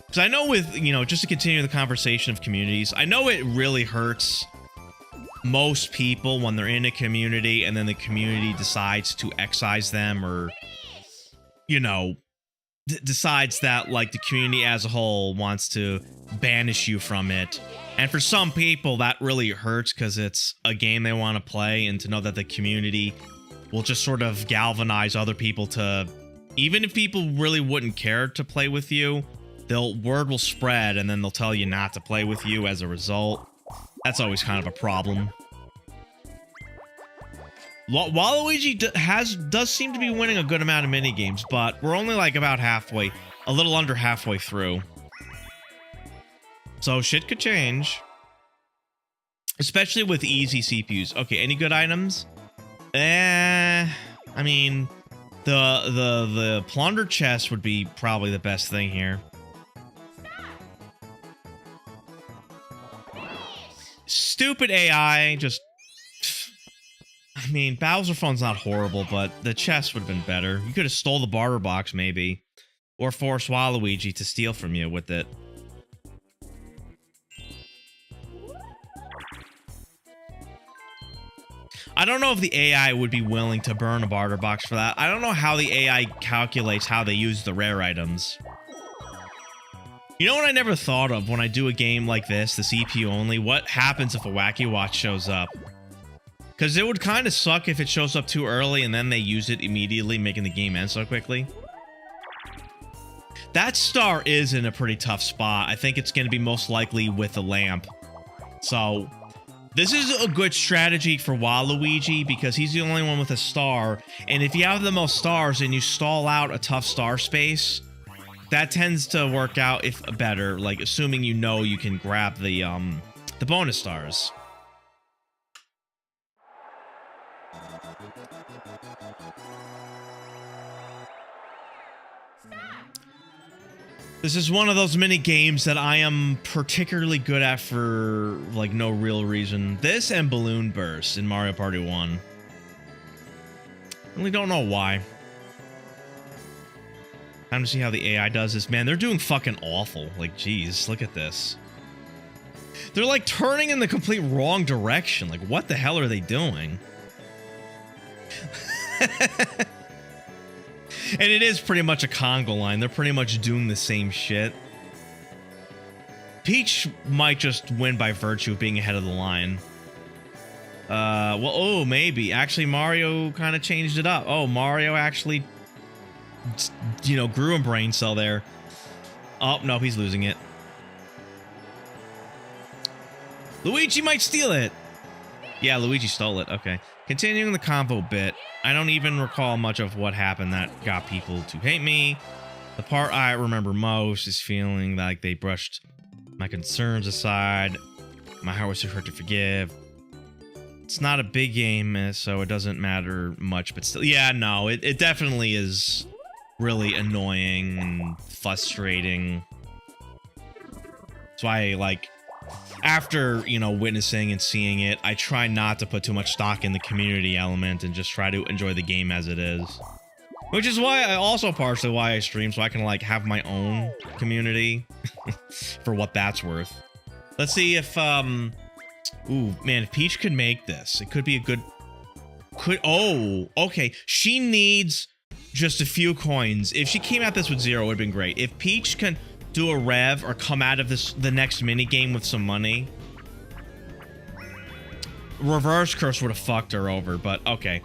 Because I know with, you know, just to continue the conversation of communities, I know it really hurts most people when they're in a community and then the community decides to excise them, or, you know, decides that, like, the community as a whole wants to banish you from it. And for some people that really hurts because it's a game they want to play, and to know that the community will just sort of galvanize other people to, even if people really wouldn't care to play with you, word will spread and then they'll tell you not to play with you as a result. That's always kind of a problem. Waluigi does seem to be winning a good amount of minigames, but we're only, like, about halfway, a little under halfway through. So shit could change. Especially with easy CPUs. Okay, any good items? I mean, the plunder chest would be probably the best thing here. Stupid AI, just... I mean, Bowser Phone's not horrible, but the chest would have been better. You could have stole the barter box, maybe. Or forced Waluigi to steal from you with it. I don't know if the AI would be willing to burn a barter box for that. I don't know how the AI calculates how they use the rare items. You know what I never thought of when I do a game like this, the CPU only? What happens if a Wacky Watch shows up? Because it would kind of suck if it shows up too early and then they use it immediately, making the game end so quickly. That star is in a pretty tough spot. I think it's going to be most likely with the lamp. So, this is a good strategy for Waluigi because he's the only one with a star. And if you have the most stars and you stall out a tough star space, that tends to work out if better, like assuming you know you can grab the bonus stars. This is one of those mini games that I am particularly good at for like no real reason. This and Balloon Burst in Mario Party 1. I really don't know why. Time to see how the AI does this. Man, they're doing fucking awful. Like, geez, look at this. They're like turning in the complete wrong direction. Like, what the hell are they doing? And it is pretty much a Congo line. They're pretty much doing the same shit. Peach might just win by virtue of being ahead of the line. Well, oh, maybe. Actually, Mario kind of changed it up. Oh, Mario actually, you know, grew a brain cell there. Oh, no, he's losing it. Luigi might steal it. Yeah, Luigi stole it. Okay. Continuing the combo bit. I don't even recall much of what happened that got people to hate me. The part I remember most is feeling like they brushed my concerns aside. My heart was too hurt to forgive. It's not a big game, so it doesn't matter much, but still, yeah, no, it definitely is really annoying and frustrating. That's why, like, after, you know, witnessing and seeing it, I try not to put too much stock in the community element and just try to enjoy the game as it is. Which is why partially why I stream, so I can, like, have my own community for what that's worth. Let's see if, ooh, man, if Peach could make this, it could be a good, oh, okay. She needs just a few coins. If she came at this with 0, it would have been great. If Peach can do a rev or come out of the next mini game with some money, reverse curse would have fucked her over, but okay.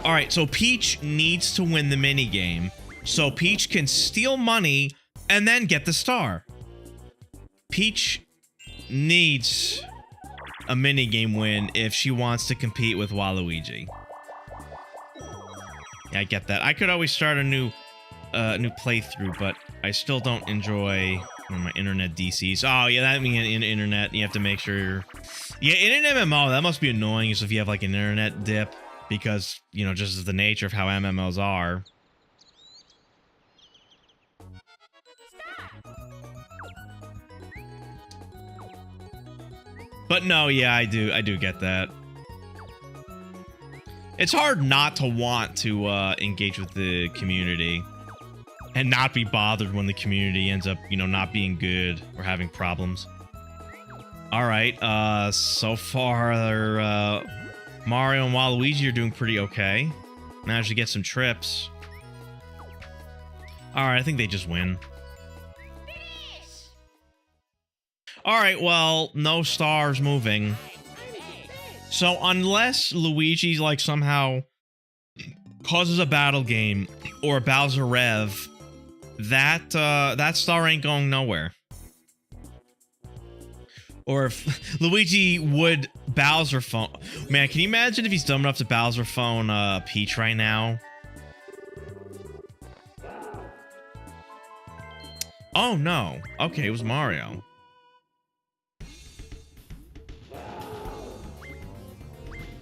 All right, so Peach needs to win the mini game so Peach can steal money and then get the star. Peach needs a mini game win if she wants to compete with Waluigi. Yeah, I get that. I could always start a new playthrough, but I still don't enjoy when my internet DCs. Oh, yeah, that means in internet, you have to make sure. Yeah, in an MMO, that must be annoying if you have like an internet dip, because, you know, just the nature of how MMOs are. But no, yeah, I do get that. It's hard not to want to engage with the community and not be bothered when the community ends up, you know, not being good or having problems. All right, so far, Mario and Waluigi are doing pretty okay. Managed to get some trips. All right, I think they just win. All right, well, no stars moving. So unless Luigi, like, somehow causes a battle game or a Bowser Rev, that star ain't going nowhere. Or if Luigi would Bowser phone... Man, can you imagine if he's dumb enough to Bowser phone Peach right now? Oh, no. Okay, it was Mario.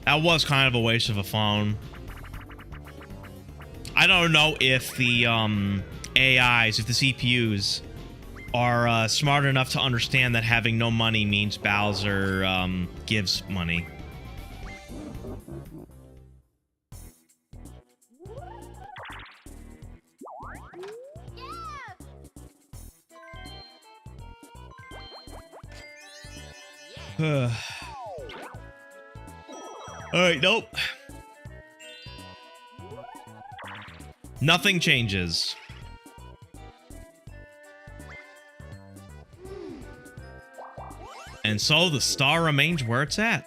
That was kind of a waste of a phone. I don't know if the AIs, if the CPUs are smart enough to understand that having no money means Bowser gives money. All right, nope. Nothing changes. And so the star remains where it's at.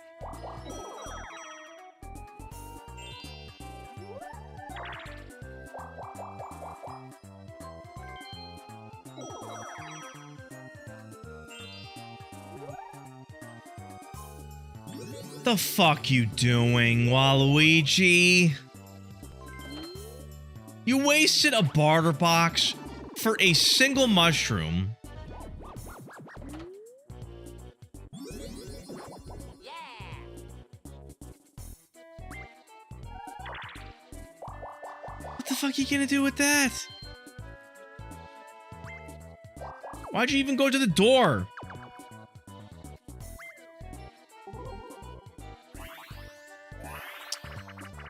The fuck you doing, Waluigi? You wasted a barter box for a single mushroom. What the fuck are you gonna do with that? Why'd you even go to the door?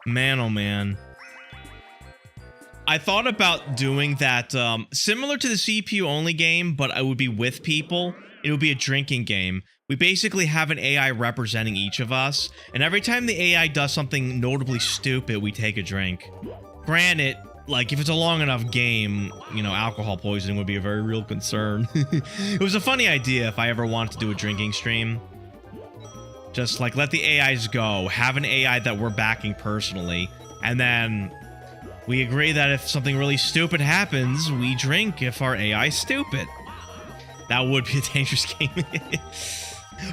Man, oh man. I thought about doing that, similar to the CPU only game, but I would be with people. It would be a drinking game. We basically have an AI representing each of us, and every time the AI does something notably stupid, we take a drink. Granted, like, if it's a long enough game, you know, alcohol poisoning would be a very real concern. It was a funny idea if I ever wanted to do a drinking stream. Just, like, let the AIs go, have an AI that we're backing personally, and then we agree that if something really stupid happens, we drink if our AI's stupid. That would be a dangerous game.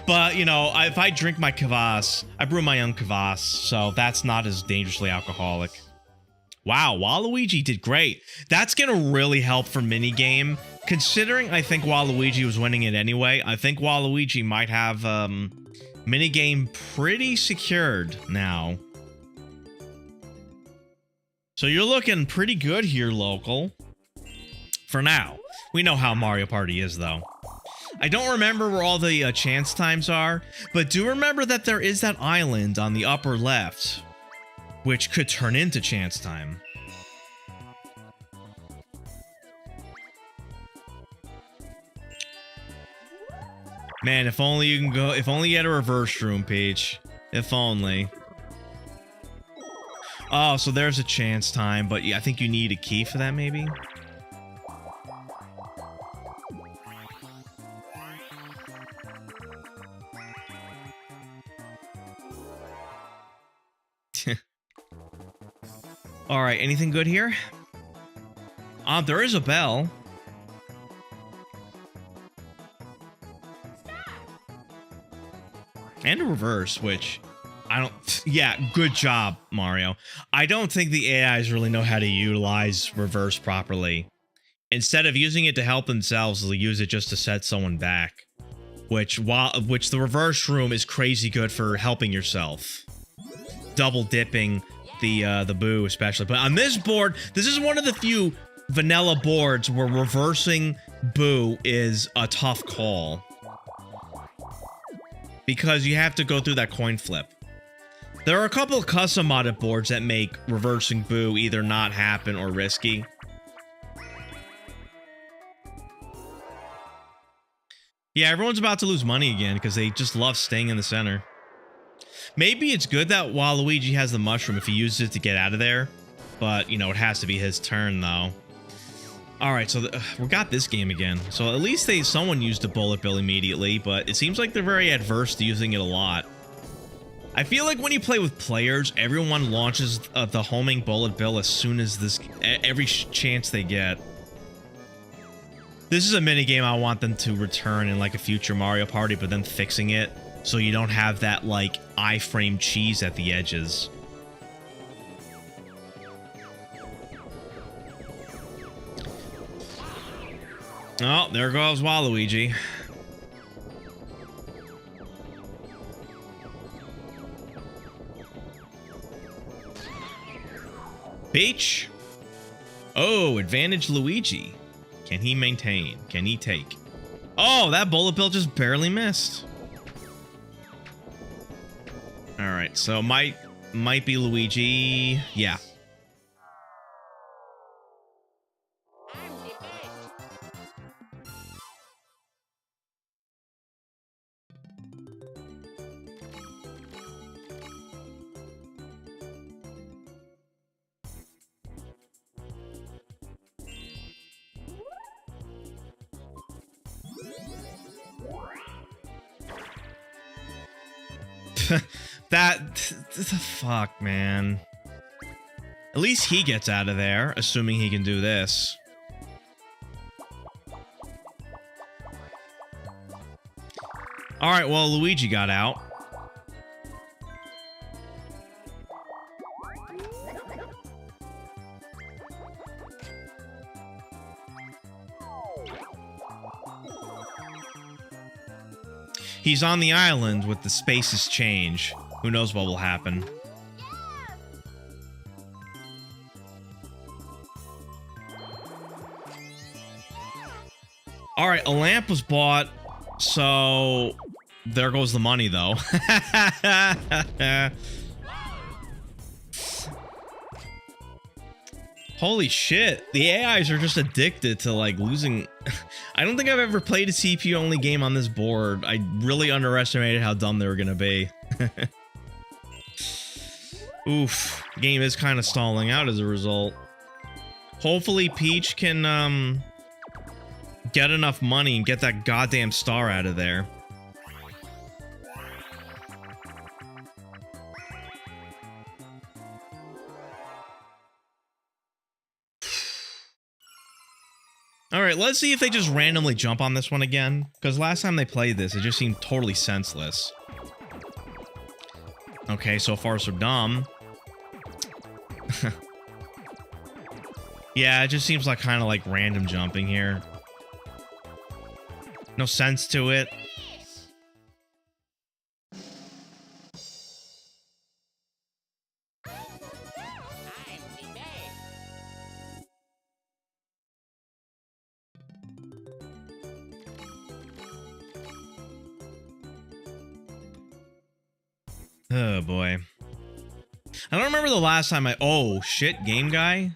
But, you know, if I drink my kvass, I brew my own kvass, so that's not as dangerously alcoholic. Wow, Waluigi did great. That's gonna really help for minigame. Considering I think Waluigi was winning it anyway, I think Waluigi might have, minigame pretty secured now. So you're looking pretty good here, local. For now. We know how Mario Party is, though. I don't remember where all the chance times are, but do remember that there is that island on the upper left, which could turn into chance time. Man, if only you can go, if only you had a reverse room, Peach. If only. Oh, so there's a chance time, but yeah, I think you need a key for that, maybe? Alright, anything good here? There is a bell. And a reverse, which I don't... Yeah, good job, Mario. I don't think the AIs really know how to utilize reverse properly. Instead of using it to help themselves, they'll use it just to set someone back. Which the reverse room is crazy good for helping yourself. Double dipping the boo especially. But on this board, this is one of the few vanilla boards where reversing boo is a tough call. Because you have to go through that coin flip. There are a couple of custom modded boards that make reversing boo either not happen or risky. Yeah, everyone's about to lose money again because they just love staying in the center. Maybe it's good that Waluigi has the mushroom if he uses it to get out of there. But, you know, it has to be his turn, though. Alright, so we got this game again. So at least someone used a bullet bill immediately, but it seems like they're very adverse to using it a lot. I feel like when you play with players, everyone launches the homing bullet bill as soon as every chance they get. This is a minigame I want them to return in like a future Mario Party, but then fixing it so you don't have that like iframe cheese at the edges. Oh, there goes Waluigi. Peach. Oh, advantage Luigi. Can he maintain? Can he take? Oh, that bullet bill just barely missed. All right, so might be Luigi. Yeah. Fuck, man. At least he gets out of there, assuming he can do this. All right, well, Luigi got out. He's on the island with the spaces change. Who knows what will happen? All right, a lamp was bought, so there goes the money, though. Holy shit, the AIs are just addicted to, like, losing. I don't think I've ever played a CPU-only game on this board. I really underestimated how dumb they were gonna be. Oof, game is kind of stalling out as a result. Hopefully Peach can, get enough money and get that goddamn star out of there. Alright, let's see if they just randomly jump on this one again. Because last time they played this, it just seemed totally senseless. Okay, so far so dumb. Yeah, it just seems like kind of like random jumping here. No sense to it. Oh boy. I don't remember the last time oh shit, game guy?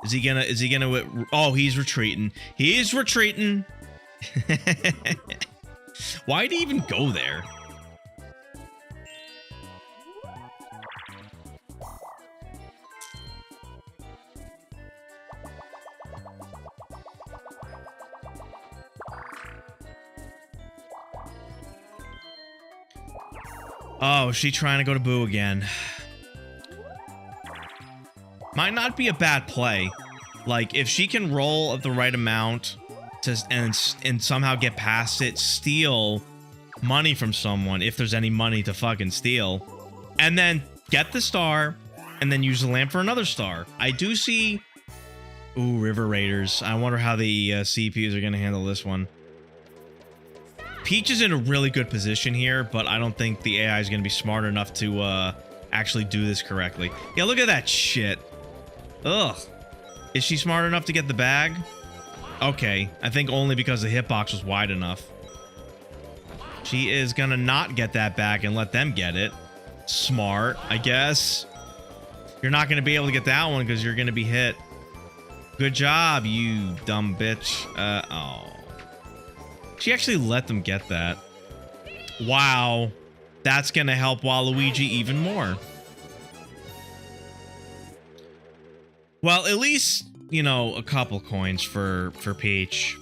Is he gonna oh, he's retreating. He's retreating. Why'd he even go there? Oh, is she trying to go to Boo again? Might not be a bad play. Like, if she can roll at the right amount to and somehow get past it, steal money from someone, if there's any money to fucking steal, and then get the star, and then use the lamp for another star. I do see... Ooh, River Raiders. I wonder how the CPUs are going to handle this one. Peach is in a really good position here, but I don't think the AI is going to be smart enough to actually do this correctly. Yeah, look at that shit. Ugh. Is she smart enough to get the bag? Okay, I think only because the hitbox was wide enough. She is gonna not get that bag and let them get it. Smart, I guess. You're not gonna be able to get that one because you're gonna be hit. Good job, you dumb bitch. Oh. She actually let them get that. Wow. That's gonna help Waluigi even more. Well, at least, you know, a couple coins for Peach,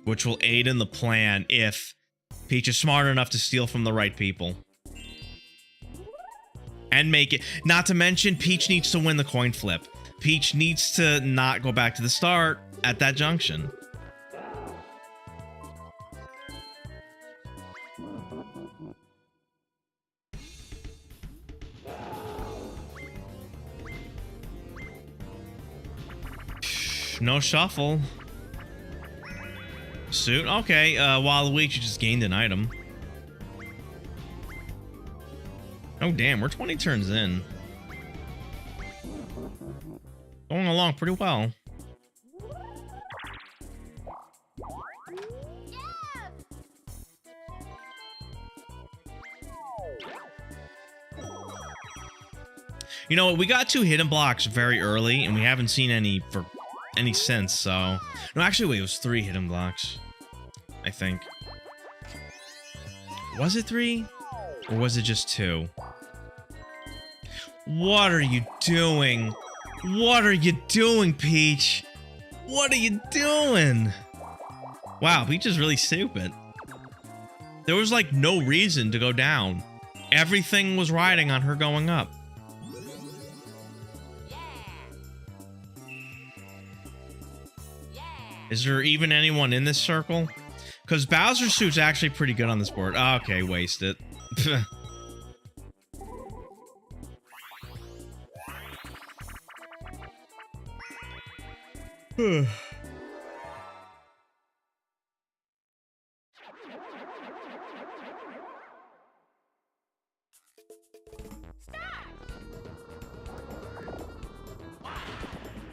which will aid in the plan if Peach is smart enough to steal from the right people. And make it. Not to mention, Peach needs to win the coin flip. Peach needs to not go back to the start at that junction. No shuffle. Suit? Okay, Waluigi just gained an item. Oh damn, we're 20 turns in. Going along pretty well. You know what, we got 2 hidden blocks very early, and we haven't seen any since, so... No, actually, wait, it was 3 hidden blocks. I think. Was it 3? Or was it just 2? What are you doing? What are you doing, Peach? What are you doing? Wow, Peach is really stupid. There was like no reason to go down. Everything was riding on her going up. Is there even anyone in this circle? Because Bowser's suit's actually pretty good on this board. Okay, waste it.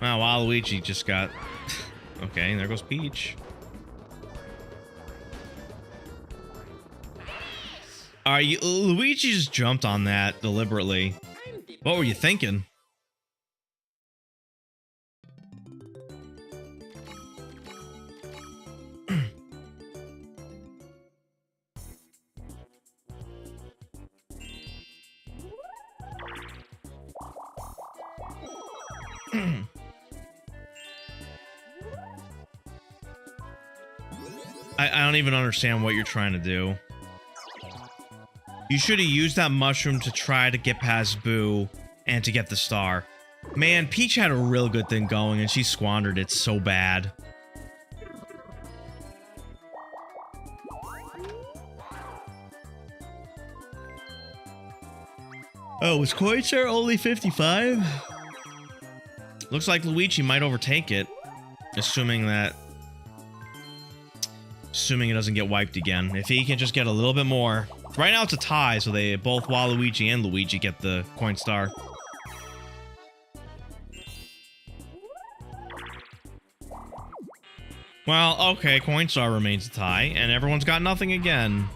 Wow, Waluigi just got... Okay, there goes Peach. Luigi just jumped on that deliberately. What were you thinking? I don't even understand what you're trying to do. You should have used that mushroom to try to get past Boo and to get the star. Man, Peach had a real good thing going and she squandered it so bad. Oh, is coin share only 55? Looks like Luigi might overtake it, assuming it doesn't get wiped again. If he can just get a little bit more. Right now it's a tie, so they both Waluigi and Luigi get the coin star. Well, okay, coin star remains a tie, and everyone's got nothing again.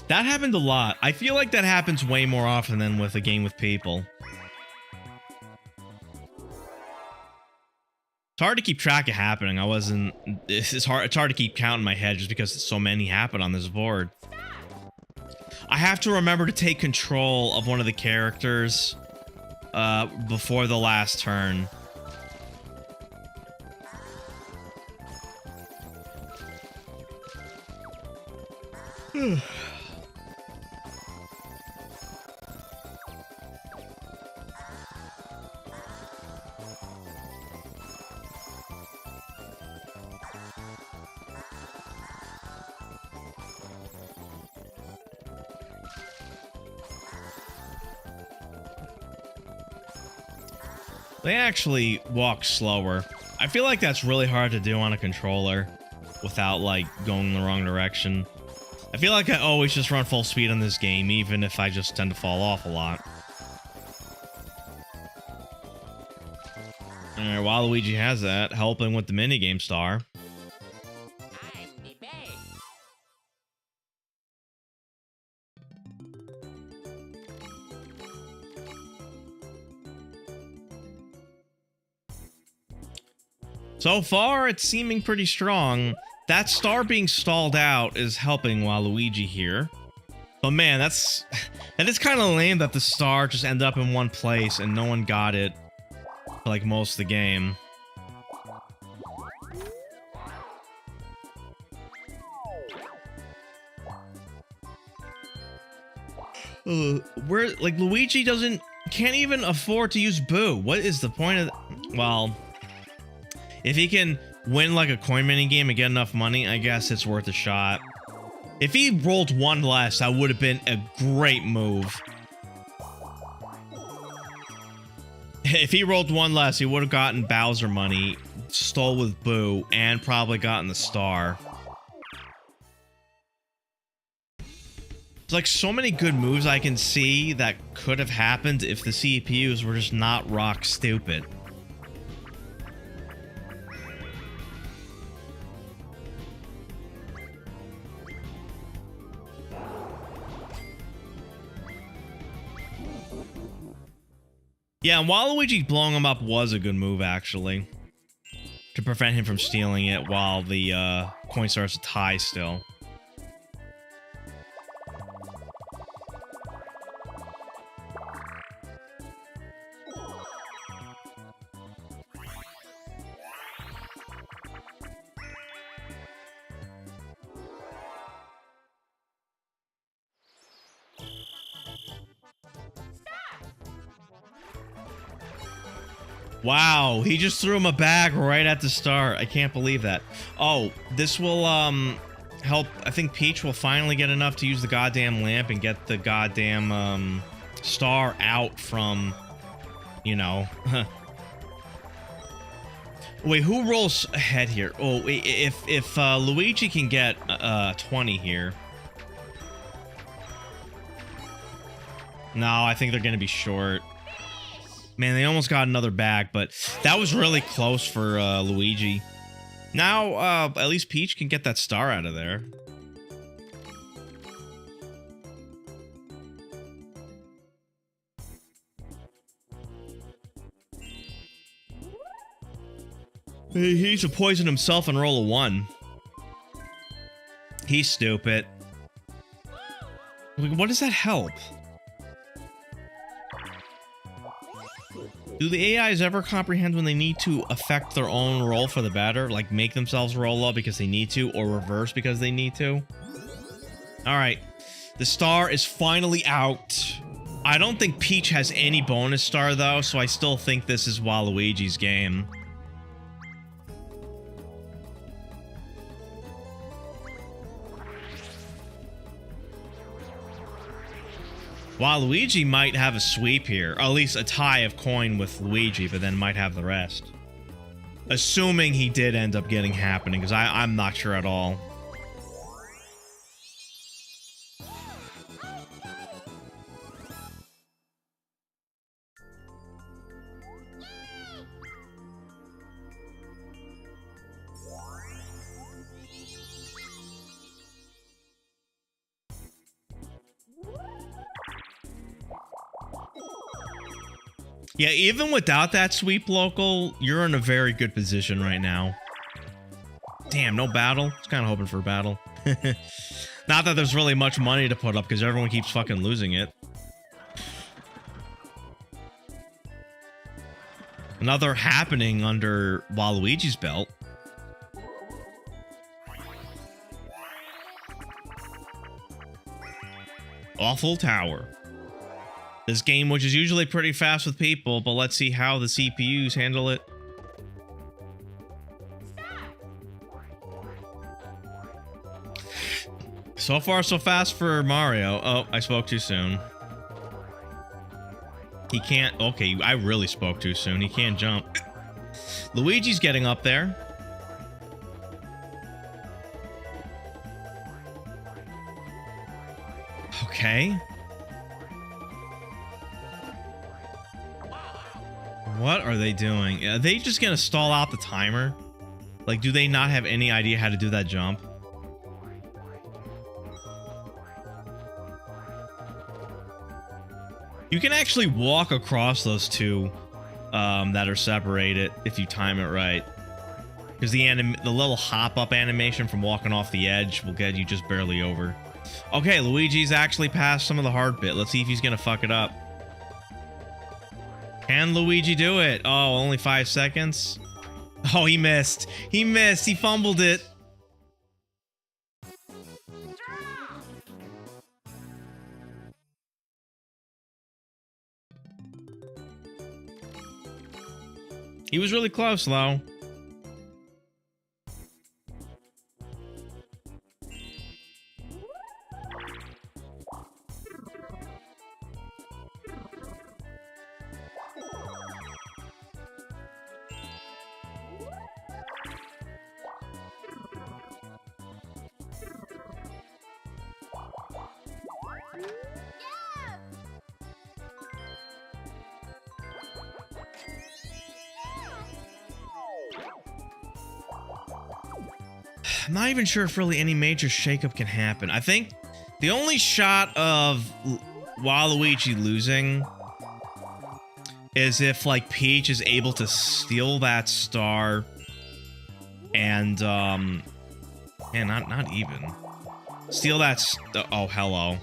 That happened a lot. I feel like that happens way more often than with a game with people. It's hard to keep track of happening. It's hard to keep count in my head just because so many happen on this board. I have to remember to take control of one of the characters before the last turn. They actually walk slower. I feel like that's really hard to do on a controller without, like, going the wrong direction. I feel like I always just run full speed on this game, even if I just tend to fall off a lot. Alright, Waluigi has that, helping with the minigame star. So far, it's seeming pretty strong. That star being stalled out is helping Waluigi here. But man, that is kind of lame that the star just ended up in one place and no one got it for like most of the game. Luigi can't even afford to use Boo. What is the point of well, if he can win like a coin mini game and get enough money, I guess it's worth a shot. If he rolled one less, that would have been a great move. If he rolled one less, he would have gotten Bowser money, stole with Boo, and probably gotten the star. There's like so many good moves I can see that could have happened if the CPUs were just not rock stupid. Yeah, and Waluigi blowing him up was a good move, actually. To prevent him from stealing it while the coin starts to tie still. Wow, he just threw him a bag right at the start. I can't believe that. Oh, this will help. I think Peach will finally get enough to use the goddamn lamp and get the goddamn star out from, you know. Wait, who rolls ahead here? Oh, if Luigi can get 20 here. No, I think they're gonna be short. Man, they almost got another bag, but that was really close for Luigi. Now, at least Peach can get that star out of there. He needs to poison himself and roll a 1. He's stupid. What does that help? Do the AIs ever comprehend when they need to affect their own roll for the batter? Like make themselves roll low because they need to, or reverse because they need to? Alright. The star is finally out. I don't think Peach has any bonus star though, so I still think this is Waluigi's game. Waluigi might have a sweep here, or at least a tie of coin with Luigi, but then might have the rest. Assuming he did end up getting happening, because I'm not sure at all. Yeah, even without that sweep local, you're in a very good position right now. Damn, no battle? I was kind of hoping for a battle. Not that there's really much money to put up because everyone keeps fucking losing it. Another happening under Waluigi's belt. Awful tower. This game, which is usually pretty fast with people, but let's see how the CPUs handle it. So far, so fast for Mario. Oh, I spoke too soon. He can't... Okay, I really spoke too soon. He can't jump. Luigi's getting up there. Okay. What are they doing? Are they just gonna stall out the timer? Like, do they not have any idea how to do that jump? You can actually walk across those two that are separated if you time it right. Because the little hop-up animation from walking off the edge will get you just barely over. Okay, Luigi's actually passed some of the hard bit. Let's see if he's gonna fuck it up. Can Luigi do it? Oh, only 5 seconds? Oh, he missed. He missed. He fumbled it. He was really close, though. I'm not even sure if really any major shakeup can happen. I think the only shot of Waluigi losing is if, like, Peach is able to steal that star and, man, not even. Steal that oh, hello.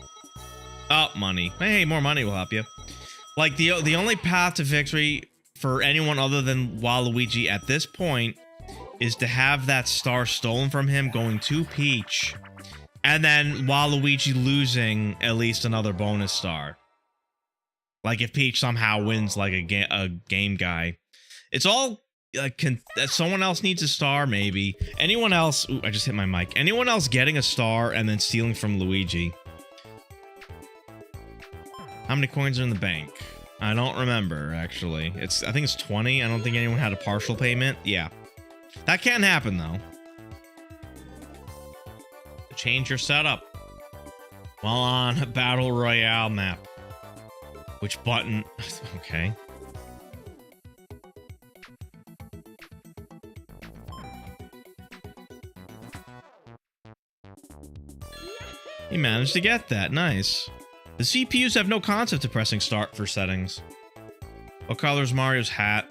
Oh, money. Hey, more money will help you. Like, the only path to victory for anyone other than Waluigi at this point is to have that star stolen from him going to Peach, and then Waluigi losing at least another bonus star. Like if Peach somehow wins like a game guy. It's all someone else needs a star, maybe. Anyone else? Ooh, I just hit my mic. Anyone else getting a star and then stealing from Luigi? How many coins are in the bank? I don't remember, actually. I think it's 20. I don't think anyone had a partial payment. Yeah. That can happen, though. Change your setup while on a Battle Royale map. Which button? Okay. He managed to get that. Nice. The CPUs have no concept of pressing start for settings. What color is Mario's hat?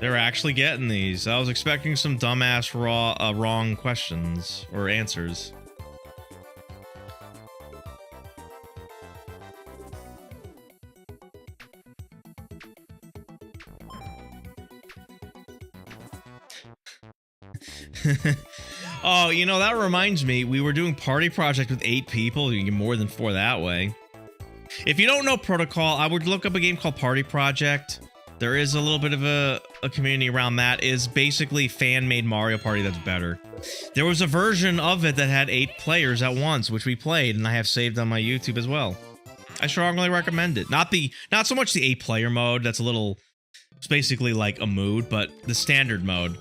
They're actually getting these. I was expecting some dumbass wrong questions or answers. Oh, you know, that reminds me, we were doing Party Project with 8 people. You can get more than 4 that way. If you don't know Protocol, I would look up a game called Party Project. There is a little bit of a community around that. Is basically fan-made Mario Party that's better. There was a version of it that had 8 players at once, which we played, and I have saved on my YouTube as well. I strongly recommend it. Not so much the 8-player mode. That's a little, it's basically like a mood, but the standard mode.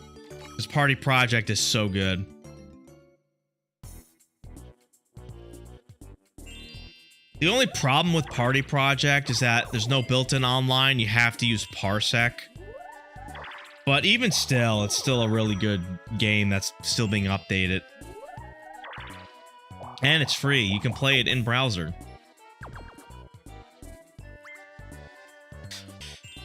This Party Project is so good. The only problem with Party Project is that there's no built-in online. You have to use Parsec. But even still, it's still a really good game that's still being updated. And it's free. You can play it in browser.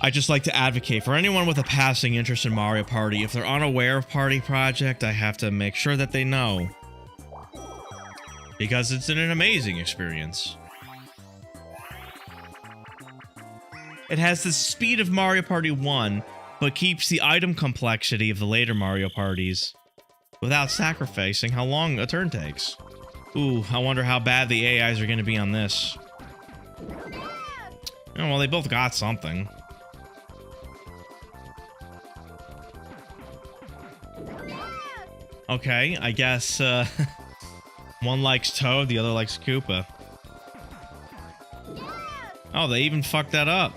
I just like to advocate for anyone with a passing interest in Mario Party. If they're unaware of Party Project, I have to make sure that they know. Because it's an amazing experience. It has the speed of Mario Party 1, but keeps the item complexity of the later Mario Parties, without sacrificing how long a turn takes. Ooh, I wonder how bad the AIs are going to be on this. Oh, well, they both got something. Okay, I guess, one likes Toad, the other likes Koopa. Oh, they even fucked that up.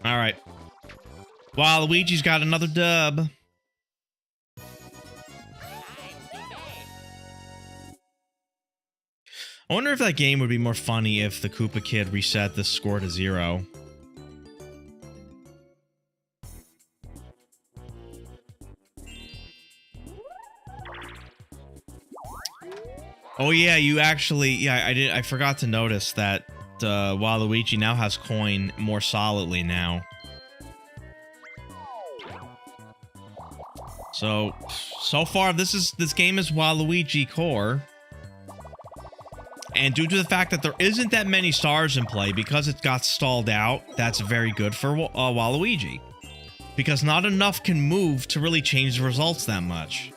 Alright. Waluigi's got another dub. I wonder if that game would be more funny if the Koopa Kid reset the score to 0. Oh yeah, you actually, yeah, I forgot to notice that Waluigi now has coin more solidly now. So far this game is Waluigi core. And due to the fact that there isn't that many stars in play because it got stalled out, that's very good for Waluigi. Because not enough can move to really change the results that much.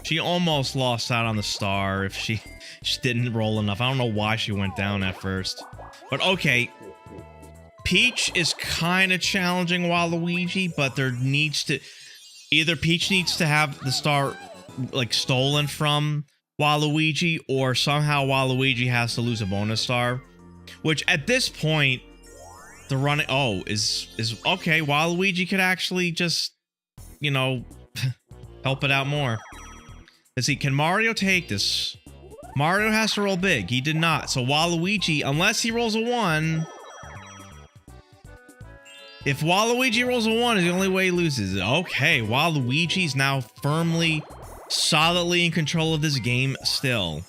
She almost lost out on the star if she didn't roll enough. I don't know why she went down at first. But okay. Peach is kind of challenging Waluigi, but there needs to... Either Peach needs to have the star, like, stolen from Waluigi, or somehow Waluigi has to lose a bonus star. Which, at this point, the running... Oh, is okay, Waluigi could actually just, you know, help it out more. Let's see, can Mario take this? Mario has to roll big. He did not. So Waluigi, unless he rolls a 1... If Waluigi rolls a 1, is the only way he loses. Okay, Waluigi's now firmly, solidly in control of this game still.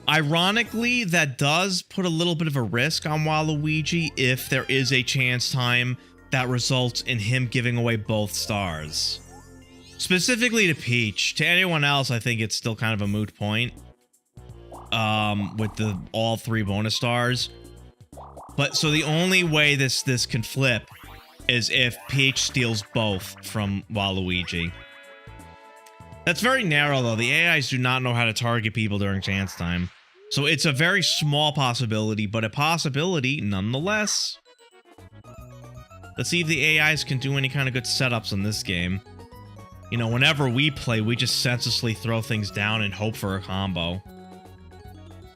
Ironically, that does put a little bit of a risk on Waluigi if there is a chance time that results in him giving away both stars. Specifically to Peach. To anyone else, I think it's still kind of a moot point. With the all 3 bonus stars. But so the only way this can flip is if Peach steals both from Waluigi. That's very narrow though. The AIs do not know how to target people during chance time. So it's a very small possibility, but a possibility nonetheless. Let's see if the AIs can do any kind of good setups in this game. You know, whenever we play, we just senselessly throw things down and hope for a combo.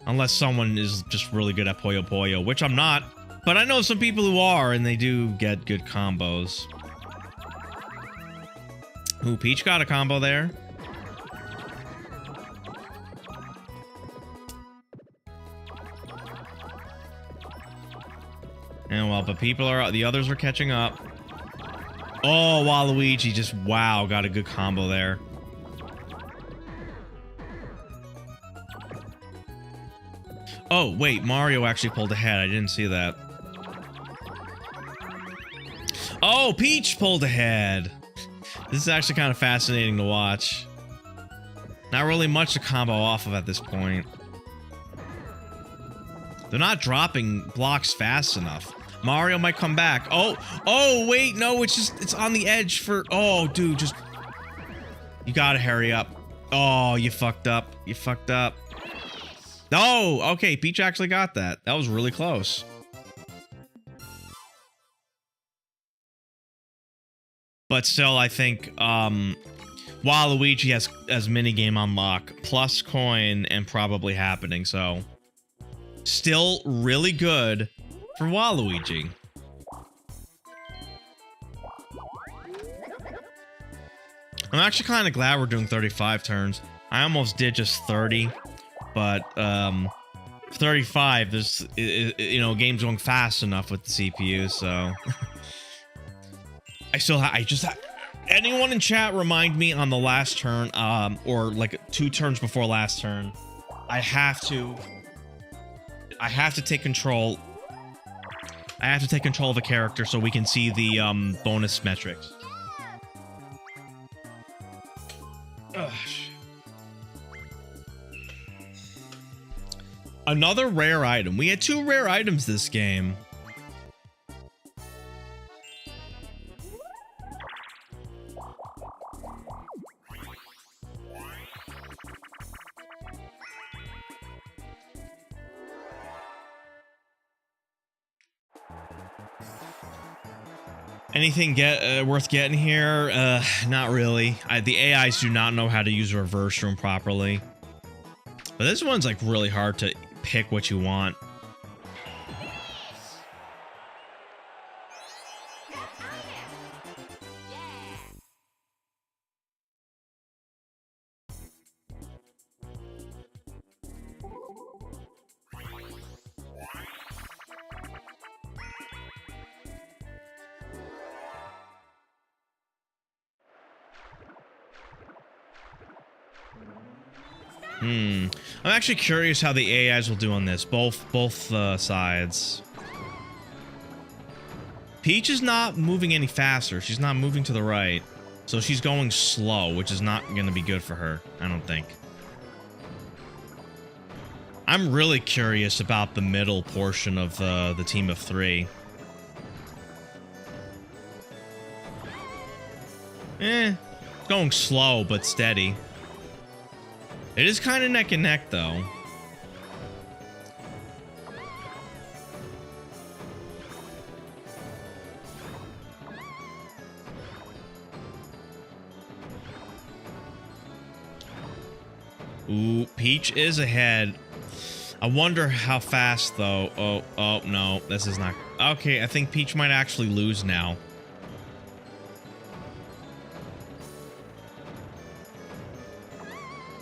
Unless someone is just really good at Puyo Puyo, which I'm not. But I know some people who are, and they do get good combos. Ooh, Peach got a combo there. And well, but people are, the others are catching up. Oh, Waluigi just, wow, got a good combo there. Oh, wait, Mario actually pulled ahead. I didn't see that. Oh, Peach pulled ahead. This is actually kind of fascinating to watch. Not really much to combo off of at this point. They're not dropping blocks fast enough. Mario might come back. Oh, wait, no, it's on the edge for, oh, dude, just, you gotta hurry up. Oh, you fucked up. You fucked up. Oh, okay, Peach actually got that. That was really close. But still, I think, Waluigi has minigame unlock, plus coin, and probably happening, so. Still really good for Waluigi. I'm actually kind of glad we're doing 35 turns. I almost did just 30, but 35, there's, you know, game's going fast enough with the CPU, so. I just anyone in chat remind me on the last turn, or like 2 turns before last turn, I have to take control. I have to take control of a character so we can see the bonus metrics. Ugh. Another rare item. We had 2 rare items this game. Anything worth getting here? Not really. The AIs do not know how to use reverse room properly. But this one's like really hard to pick what you want. I'm actually curious how the AIs will do on this. Both sides. Peach is not moving any faster. She's not moving to the right. So she's going slow, which is not going to be good for her, I don't think. I'm really curious about the middle portion of the team of 3. Going slow, but steady. It is kind of neck and neck, though. Ooh, Peach is ahead. I wonder how fast, though. Oh, no. This is not... Okay, I think Peach might actually lose now.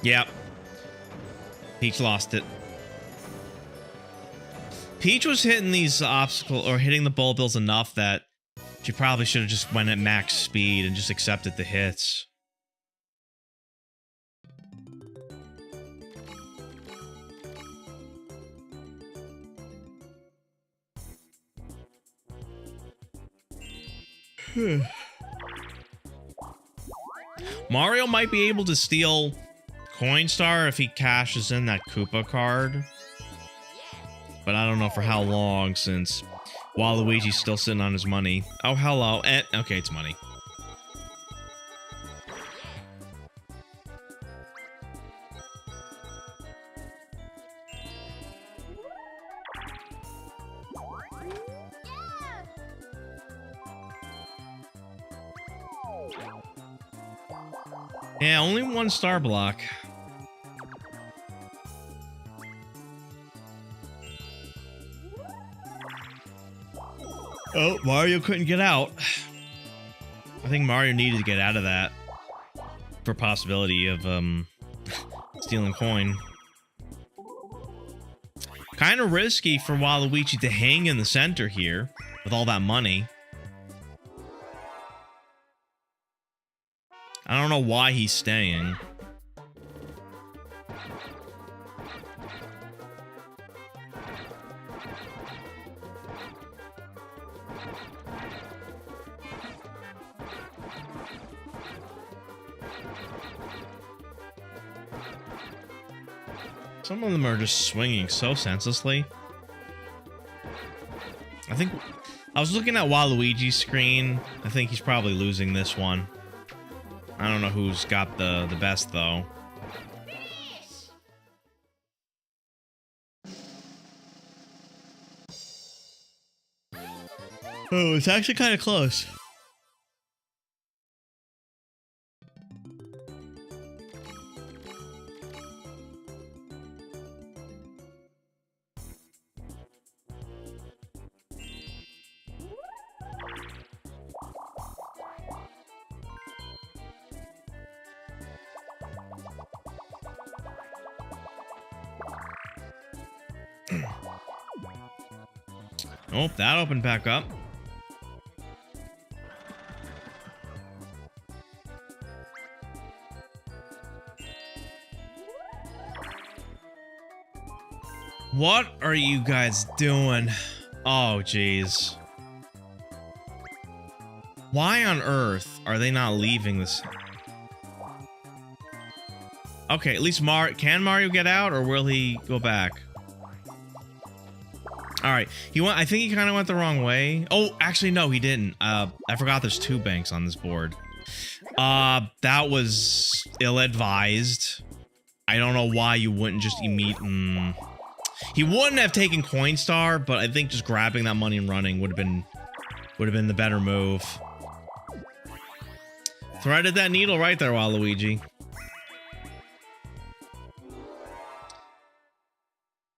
Yep. Peach lost it. Peach was hitting these obstacles, or hitting the bullet bills enough that she probably should have just went at max speed and just accepted the hits. Mario might be able to steal Coinstar if he cashes in that Koopa card. But I don't know for how long, since Waluigi's still sitting on his money. Oh, hello. Okay, it's money. Yeah, only one star block. Oh, Mario couldn't get out. I think Mario needed to get out of that for possibility of stealing coin. Kind of risky for Waluigi to hang in the center here with all that money. I don't know why he's staying. Some of them are just swinging so senselessly. I think I was looking at Waluigi's screen. I think he's probably losing this one. I don't know who's got the best though. Oh, it's actually kind of close. Oh, that opened back up. What are you guys doing? Oh, jeez. Why on earth are they not leaving this? Okay, at least can Mario get out, or will he go back? All right, I think he kind of went the wrong way. Oh, actually, no, he didn't. I forgot there's 2 banks on this board. That was ill-advised. I don't know why you wouldn't just immediately... He wouldn't have taken Coinstar, but I think just grabbing that money and running would have been the better move. Threaded that needle right there, Waluigi.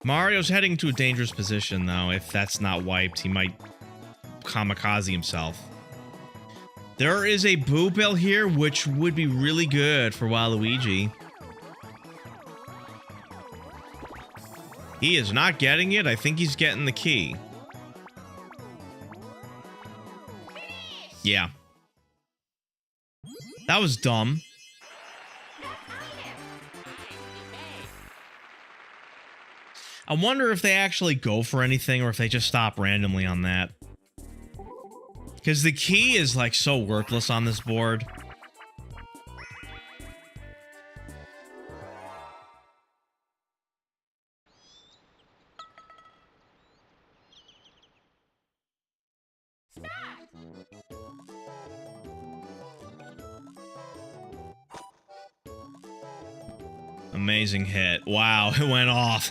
Mario's heading to a dangerous position, though. If that's not wiped, he might kamikaze himself. There is a Boo Bell here, which would be really good for Waluigi. He is not getting it. I think he's getting the key. Yeah. That was dumb. I wonder if they actually go for anything or if they just stop randomly on that. Because the key is like so worthless on this board. Amazing hit. Wow, it went off.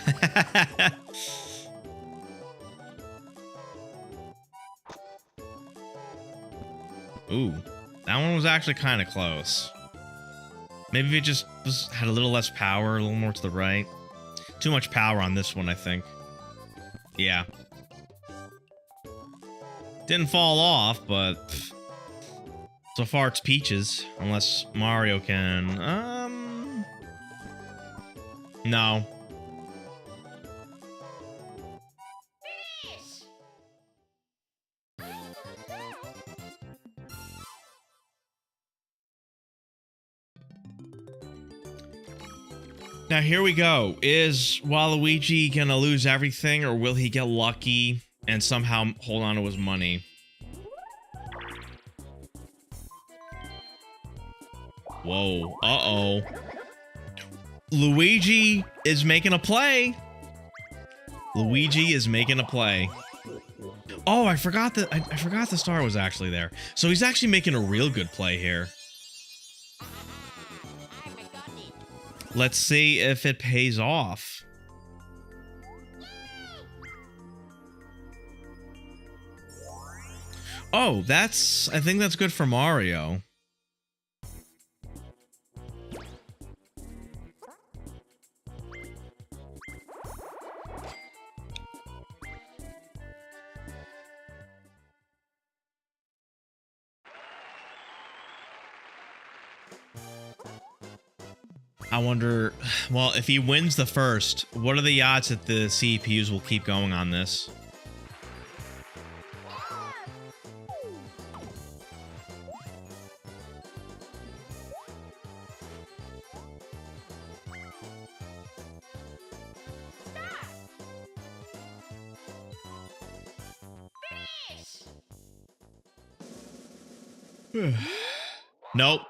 Ooh, that one was actually kind of close. Maybe if it just had a little less power, a little more to the right. Too much power on this one, I think. Yeah. Didn't fall off, but so far it's peaches. Unless Mario can... No. Now here we go. Is Waluigi gonna lose everything, or will he get lucky and somehow hold on to his money? Whoa. Uh-oh. Luigi is making a play. Luigi is making a play. Oh, I forgot that. I forgot the star was actually there. So he's actually making a real good play here. Let's see if it pays off. Oh, I think that's good for Mario. I wonder, well, if he wins the first, what are the odds that the CPUs will keep going on this? Nope.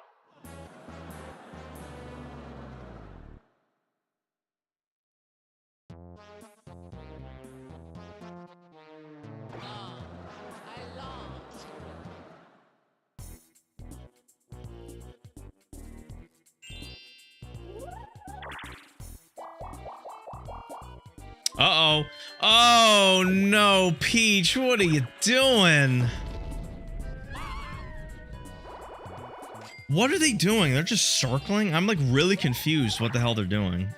Uh-oh. Oh, no, Peach, what are you doing? What are they doing? They're just circling? I'm like really confused what the hell they're doing.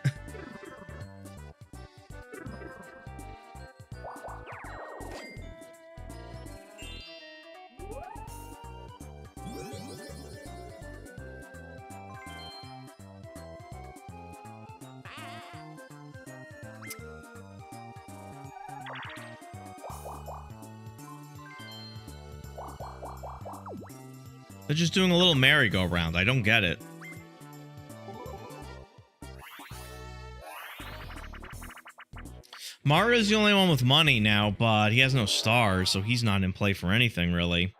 They're just doing a little merry-go-round. I don't get it. Mario's the only one with money now, but he has no stars, so he's not in play for anything, really.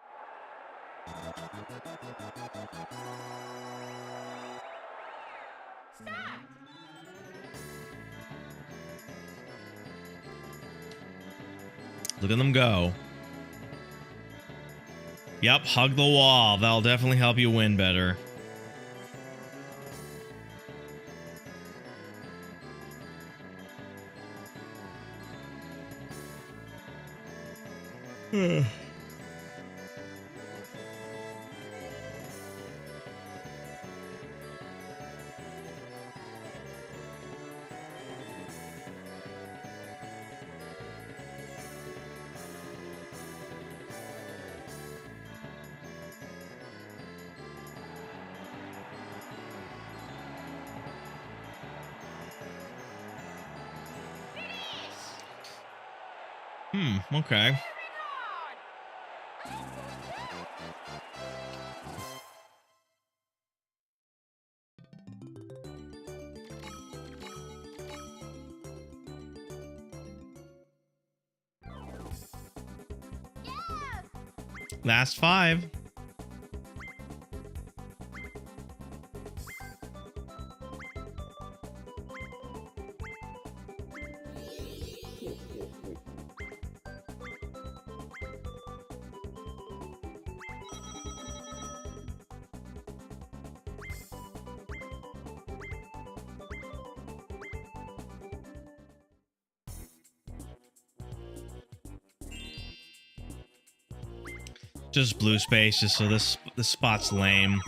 Look at them go. Yep, hug the wall. That'll definitely help you win better. Okay. Last 5. Just blue space, just so this spot's lame.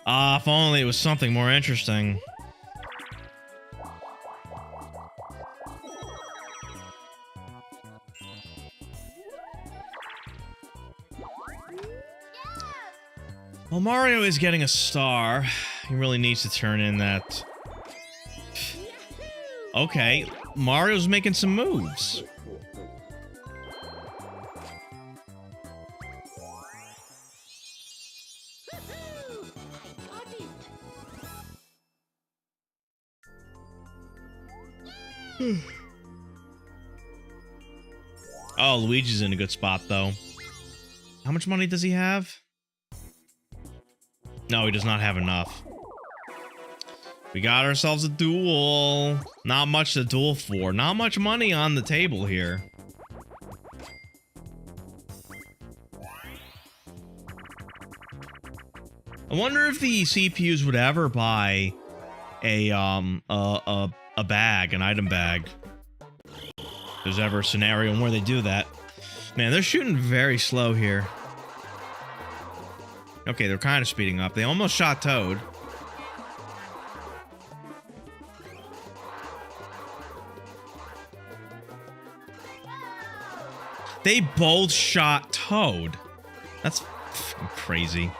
Ah, if only it was something more interesting. Well, Mario is getting a star. He really needs to turn in that. Okay, Mario's making some moves. Oh, Luigi's in a good spot, though. How much money does he have? No, he does not have enough. We got ourselves a duel. Not much to duel for. Not much money on the table here. I wonder if the CPUs would ever buy a bag, an item bag. If there's ever a scenario where they do that. Man, they're shooting very slow here. Okay, they're kind of speeding up. They almost shot Toad. They both shot Toad. That's crazy.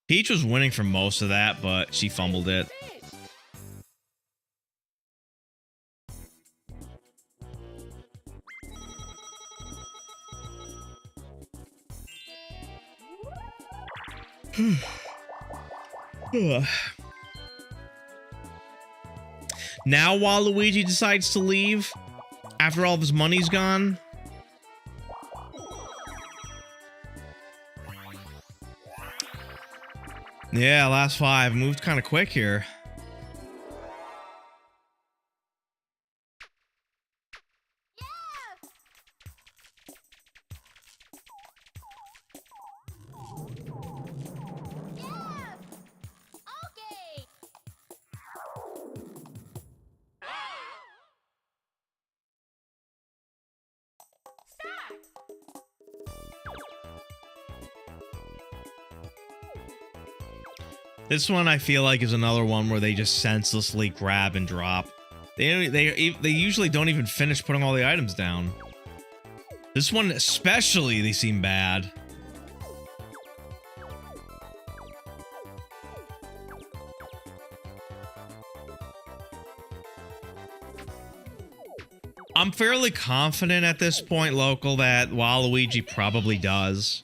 Peach was winning for most of that, but she fumbled it. Now Waluigi decides to leave after all of his money's gone. Yeah, last 5 moved kind of quick here. This one I feel like is another one where they just senselessly grab and drop. They usually don't even finish putting all the items down. This one especially, they seem bad. I'm fairly confident at this point, Local, that Waluigi probably does.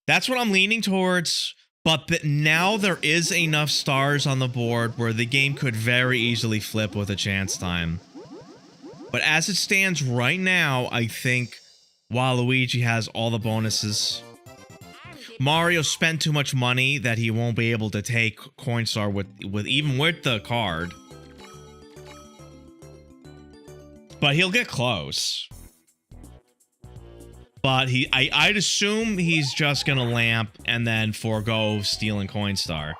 That's what I'm leaning towards. But now there is enough stars on the board where the game could very easily flip with a chance time. But as it stands right now, I think Waluigi has all the bonuses. Mario spent too much money that he won't be able to take Coinstar even with the card. But he'll get close. But I'd assume he's just gonna lamp and then forego stealing Coinstar.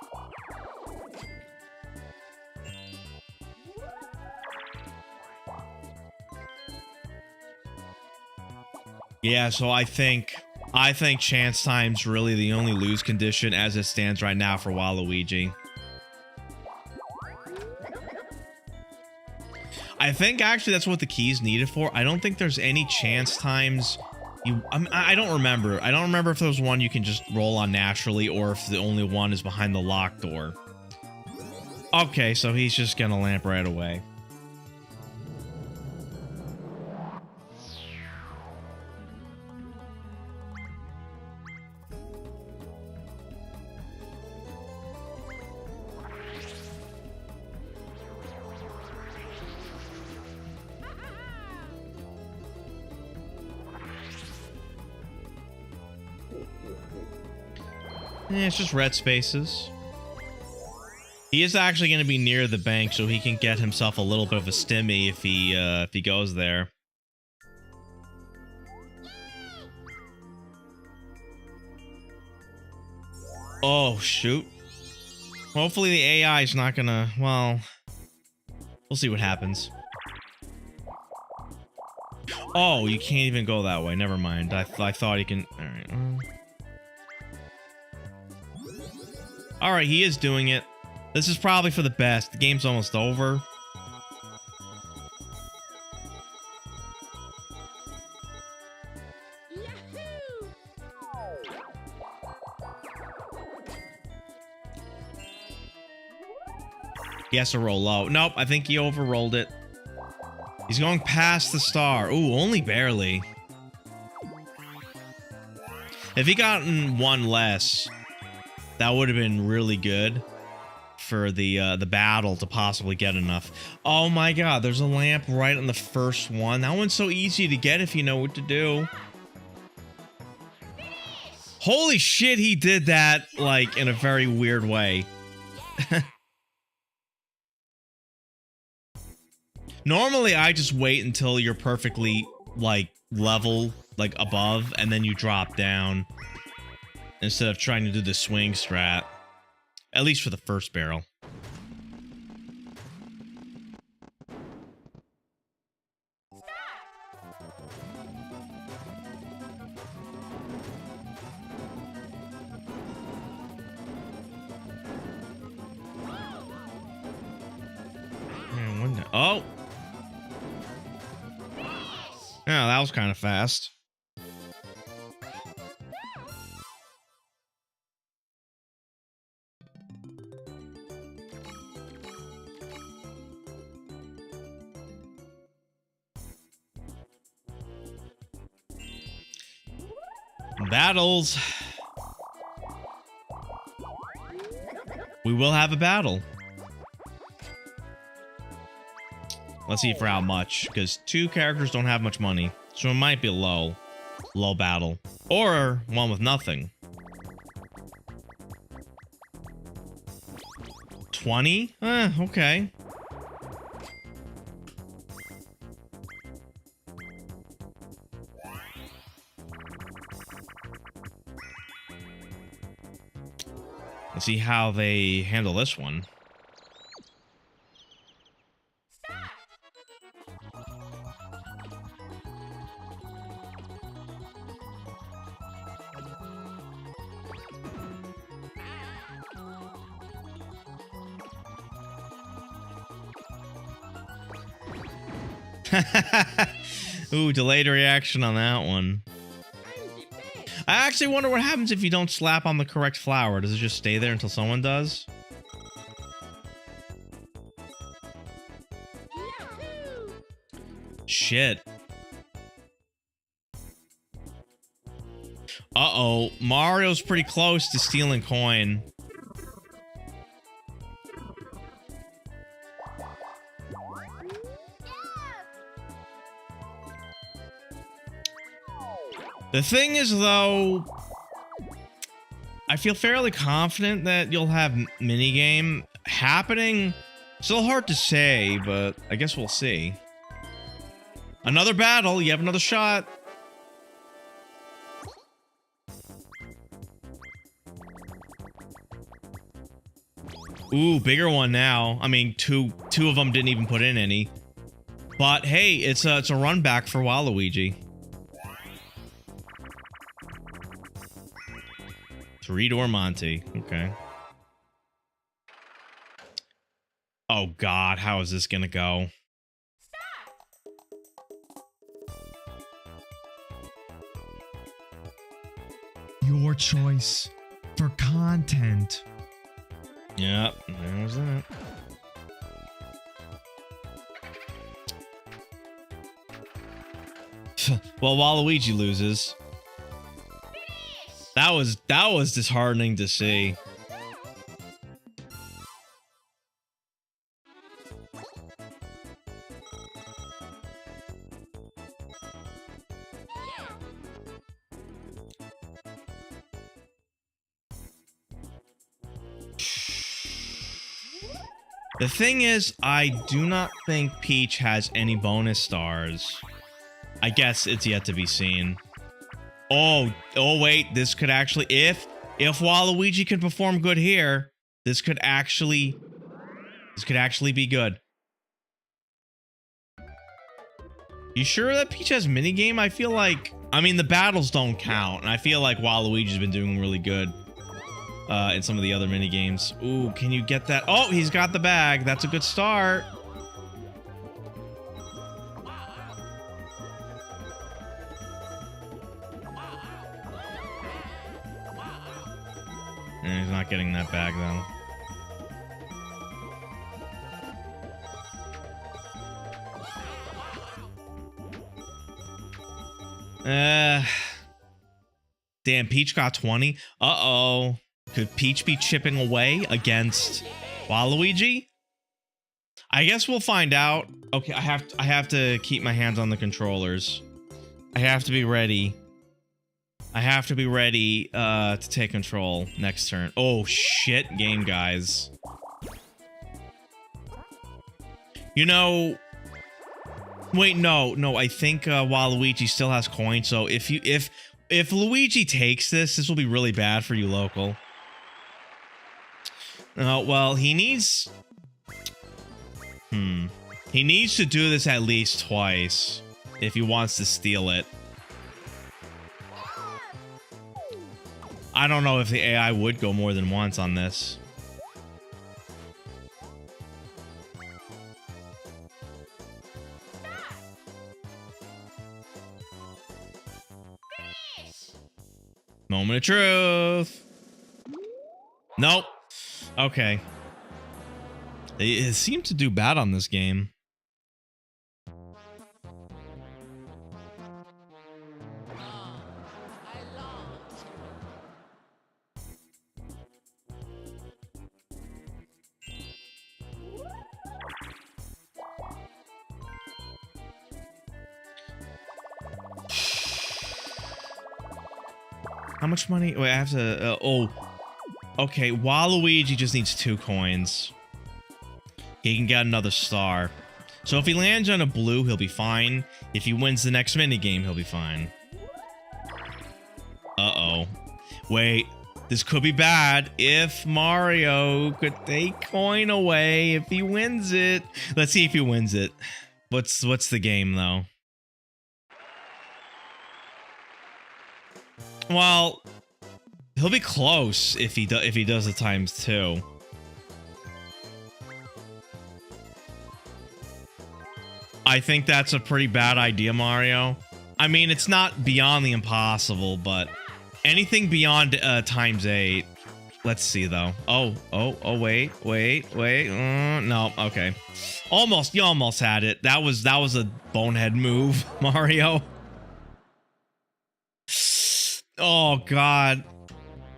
Yeah, so I think chance time's really the only lose condition as it stands right now for Waluigi. I think actually that's what the key's needed for. I don't think there's any chance times. I don't remember. I don't remember if there's one you can just roll on naturally or if the only one is behind the locked door. Okay, so he's just gonna lamp right away. Yeah, it's just red spaces. He is actually going to be near the bank, so he can get himself a little bit of a stimmy if he goes there. Oh, shoot. Hopefully the AI is not gonna, well, we'll see what happens. Oh, you can't even go that way. Never mind. I thought he can. All right. All right, he is doing it. This is probably for the best. The game's almost over. He has to roll low. Nope, I think he overrolled it. He's going past the star. Ooh, only barely. If he gotten one less, that would have been really good for the battle to possibly get enough. Oh my god, there's a lamp right on the first one. That one's so easy to get if you know what to do. Holy shit, he did that, like, in a very weird way. Normally, I just wait until you're perfectly, like, level, like, above, and then you drop down. Instead of trying to do the swing strat. At least for the first barrel. Oh! Yeah, that was kind of fast. Battles. We will have a battle. Let's see for how much, because 2 characters don't have much money, so it might be a low battle, or one with nothing. 20? Okay. Let's see how they handle this one. Ooh, delayed reaction on that one. I actually wonder what happens if you don't slap on the correct flower. Does it just stay there until someone does? Shit. Uh-oh. Mario's pretty close to stealing coin. The thing is, though, I feel fairly confident that you'll have minigame happening. Still hard to say, but I guess we'll see. Another battle. You have another shot. Ooh, bigger one now. I mean, two of them didn't even put in any. But hey, it's a run back for Waluigi. 3-door Monty. Okay. Oh god, how is this gonna go? Your choice for content. Yep, that was that. Well, Waluigi loses. That was disheartening to see. The thing is, I do not think Peach has any bonus stars. I guess it's yet to be seen. Oh wait, this could actually, if Waluigi can perform good here, this could actually be good. You sure that Peach has minigame? I feel like, I mean, the battles don't count, and I feel like Waluigi's been doing really good in some of the other minigames. Ooh, can you get that? Oh, he's got the bag. That's a good start. He's not getting that bag, though. Damn, Peach got 20. Uh-oh. Could Peach be chipping away against Waluigi? I guess we'll find out. Okay, I have to keep my hands on the controllers. I have to be ready. I have to be ready to take control next turn. Oh shit, game guys. You know, wait, no, I think Waluigi still has coins. So if Luigi takes this will be really bad for you, local. Well, he needs. He needs to do this at least twice if he wants to steal it. I don't know if the AI would go more than once on this. Moment of truth. Nope. Okay. It seemed to do bad on this game. How much money? Wait, I have to. Oh. Okay, Waluigi just needs 2 coins. He can get another star. So if he lands on a blue, he'll be fine. If he wins the next minigame, he'll be fine. Uh-oh. Wait, this could be bad if Mario could take coin away if he wins it. Let's see if he wins it. What's the game, though? Well, he'll be close if he does the ×2. I think that's a pretty bad idea, Mario. I mean, it's not beyond the impossible, but anything beyond ×8. Let's see, though. Oh, wait. No, okay. Almost, you almost had it. That was a bonehead move, Mario. Oh, God.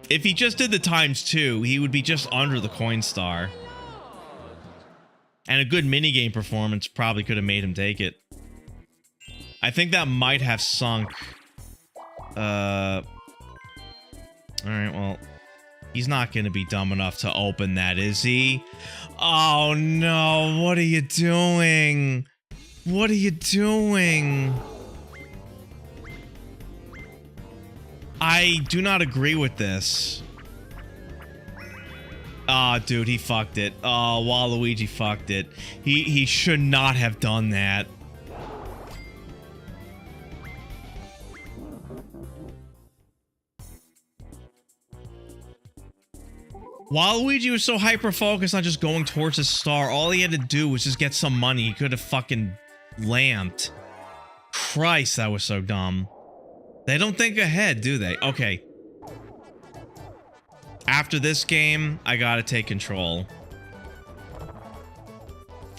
If he just did the ×2, he would be just under the coin star. And a good minigame performance probably could have made him take it. I think that might have sunk. Alright, well. He's not going to be dumb enough to open that, is he? Oh, no. What are you doing? What are you doing? I do not agree with this. Ah, oh, dude, he fucked it. Oh, Waluigi fucked it. He should not have done that. Waluigi was so hyper-focused on just going towards his star. All he had to do was just get some money. He could have fucking lamped. Christ, that was so dumb. They don't think ahead, do they? Okay. After this game, I gotta take control.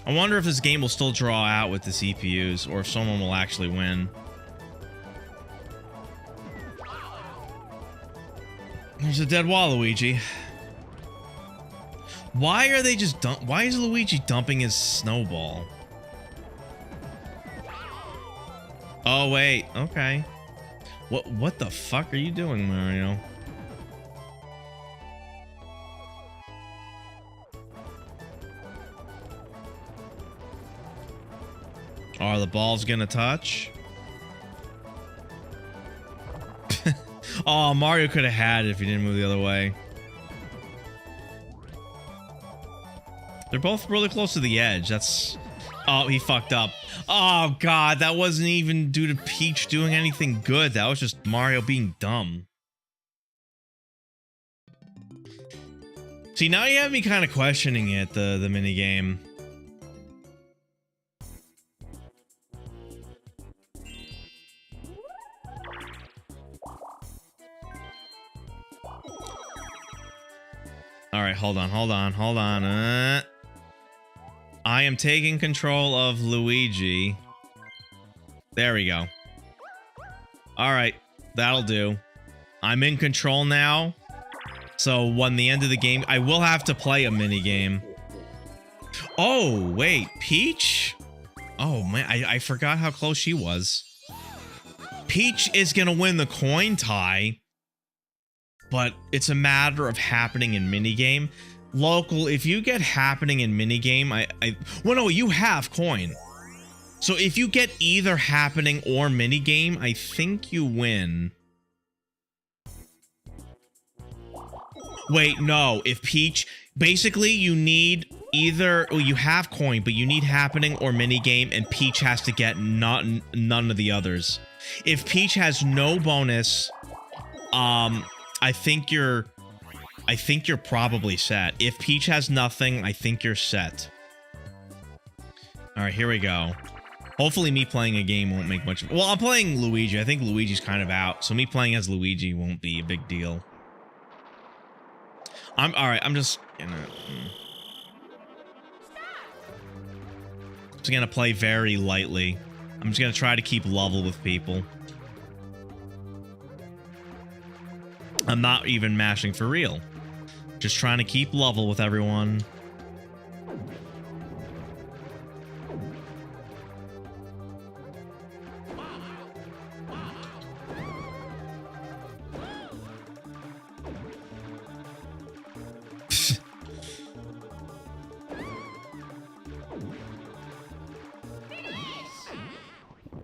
I wonder if this game will still draw out with the CPUs, or if someone will actually win. There's a dead Waluigi. Why are they just why is Luigi dumping his snowball? Oh, wait. Okay. What the fuck are you doing, Mario? Are the balls gonna touch? Oh, Mario could have had it if he didn't move the other way. They're both really close to the edge. That's... Oh, he fucked up. Oh, God. That wasn't even due to Peach doing anything good. That was just Mario being dumb. See, now you have me kind of questioning it, the minigame. Alright, hold on. I am taking control of Luigi. There we go. Alright, that'll do. I'm in control now. So when the end of the game, I will have to play a minigame. Oh, wait, Peach? Oh, man, I forgot how close she was. Peach is gonna win the coin tie, but it's a matter of happening in minigame. Local, if you get happening in minigame, well, no, you have coin. So if you get either happening or minigame, I think you win. Wait, no, if Peach, basically you need either, well, you have coin, but you need happening or minigame, and Peach has to get none of the others. If Peach has no bonus, I think you're probably set. If Peach has nothing, I think you're set. All right, here we go. Hopefully me playing a game won't make much. Well, I'm playing Luigi. I think Luigi's kind of out, so me playing as Luigi won't be a big deal. All right, I'm just gonna play very lightly. I'm just gonna try to keep level with people. I'm not even mashing for real. Just trying to keep level with everyone.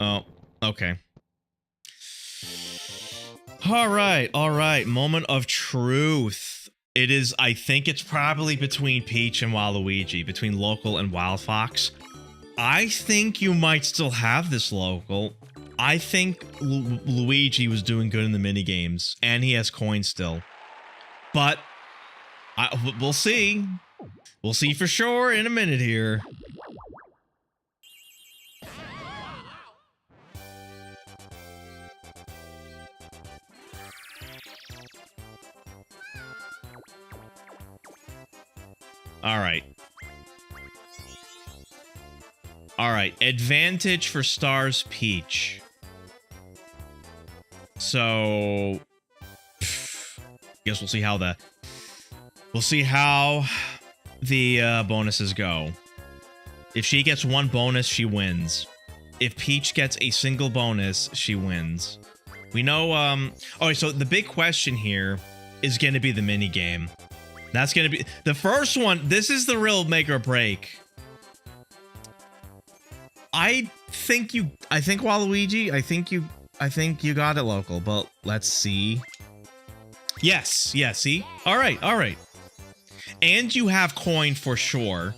Oh, okay. All right. Moment of truth. It is, I think it's probably between Peach and Waluigi, between Local and Wild Fox. I think you might still have this, Local. I think Luigi was doing good in the minigames, and he has coins still. But we'll see. We'll see for sure in a minute here. All right, advantage for Stars Peach. So, guess we'll see how the bonuses go. If she gets one bonus, she wins. If Peach gets a single bonus, she wins. We know, alright, so the big question here is going to be the mini game. That's going to be the first one. This is the real make or break. I think Waluigi, I think you got it, Local, but let's see. Yes, see? All right. And you have coin for sure.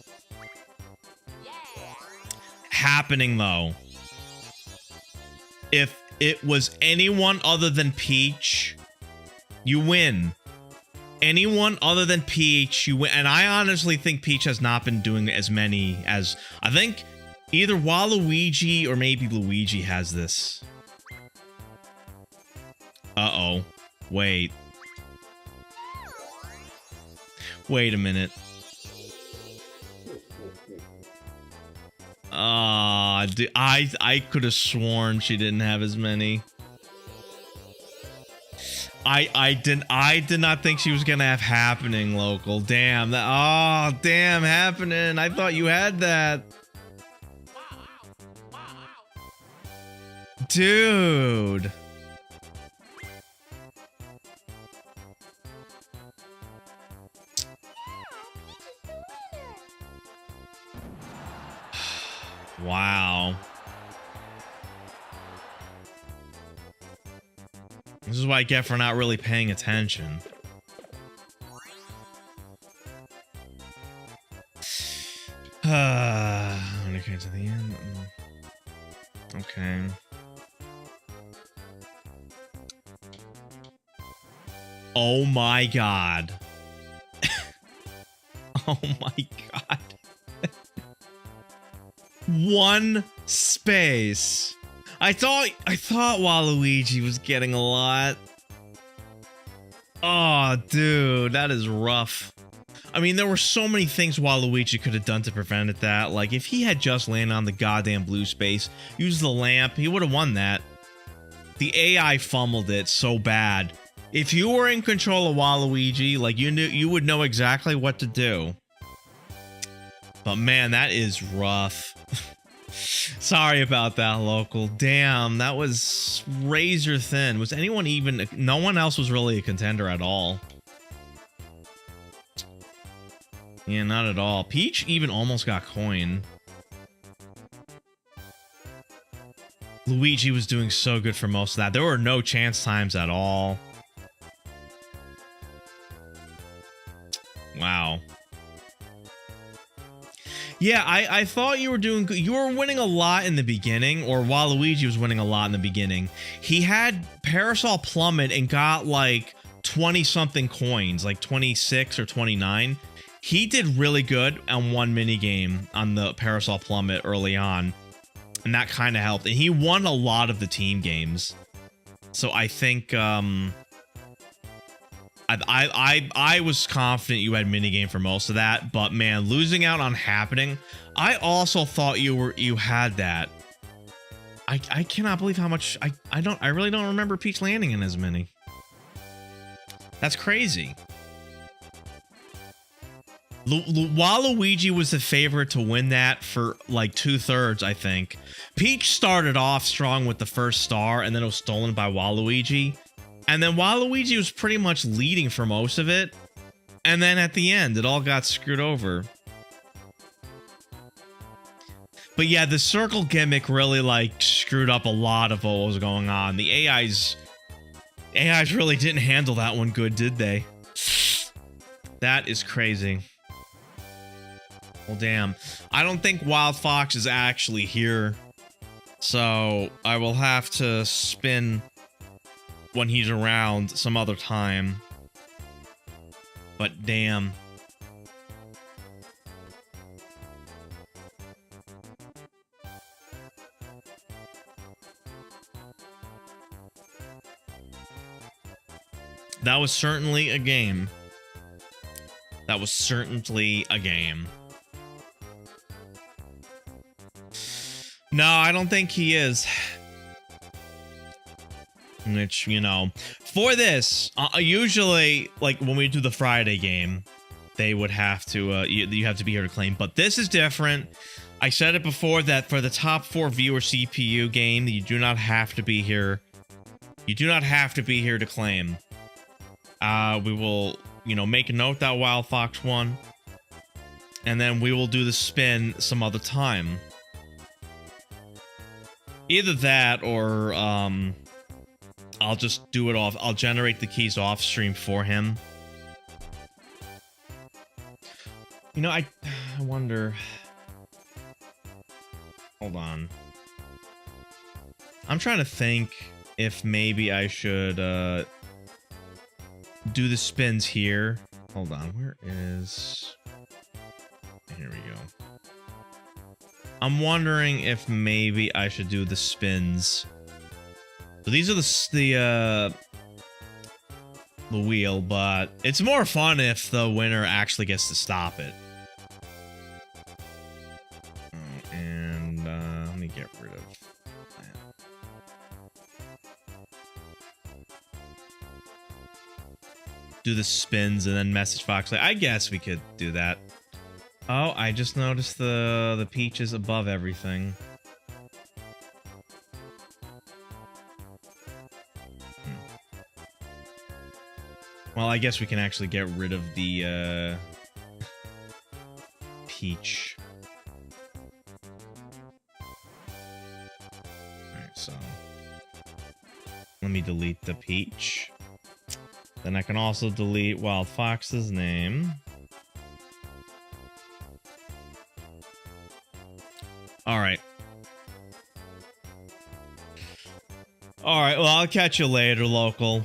Happening though. If it was anyone other than Peach, you win. Anyone other than Peach, you win. And I honestly think Peach has not been doing as many as, I think either Waluigi or maybe Luigi has this. Uh-oh. Wait a minute. I could have sworn she didn't have as many. I did not think she was gonna have happening, Local. Damn that. Oh, damn, happening. I thought you had that. Dude. Wow. This is what I get for not really paying attention. Okay, to the end. Okay. Oh my god. Oh my god. One space. I thought Waluigi was getting a lot. Oh, dude, that is rough. I mean, there were so many things Waluigi could have done to prevent that. Like, if he had just landed on the goddamn blue space, used the lamp, he would have won that. The AI fumbled it so bad. If you were in control of Waluigi, like, you would know exactly what to do. But man, that is rough. Sorry about that, local. Damn, that was razor thin. Was anyone even... No one else was really a contender at all. Yeah, not at all. Peach even almost got coin. Luigi was doing so good for most of that. There were no chance times at all. Wow. Yeah, I thought you were doing good. You were winning a lot in the beginning, or Waluigi was winning a lot in the beginning. He had Parasol Plummet and got like 20-something coins, like 26 or 29. He did really good on one minigame on the Parasol Plummet early on, and that kind of helped. And he won a lot of the team games. So I think I was confident you had minigame for most of that, but man, losing out on happening, I also thought you had that. I cannot believe how much I really don't remember Peach landing in as many. That's crazy. Waluigi was the favorite to win that for like 2/3, I think. Peach started off strong with the first star, and then it was stolen by Waluigi. And then Waluigi was pretty much leading for most of it. And then at the end, it all got screwed over. But yeah, the circle gimmick really like screwed up a lot of what was going on. The AIs really didn't handle that one good, did they? That is crazy. Well, damn. I don't think Wild Fox is actually here. So I will have to spin when he's around some other time. But damn. That was certainly a game. That was certainly a game. No, I don't think he is. Which, you know, for this, usually, like, when we do the Friday game, they would have to, you have to be here to claim. But this is different. I said it before that for the top 4 viewer CPU game, you do not have to be here. You do not have to be here to claim. We will, you know, make a note that Wild Fox won. And then we will do the spin some other time. Either that or, I'll just do it off. I'll generate the keys off stream for him. You know, I wonder. Hold on. I'm trying to think if maybe I should do the spins here. Hold on. Where is... Here we go. I'm wondering if maybe I should do the spins. So these are the wheel, but it's more fun if the winner actually gets to stop it. And let me get rid of that. Do the spins and then message Fox. I guess we could do that. Oh, I just noticed the peaches above everything. Well, I guess we can actually get rid of the peach. Alright, so let me delete the peach. Then I can also delete Wild Fox's name. Alright. Alright, well, I'll catch you later, local.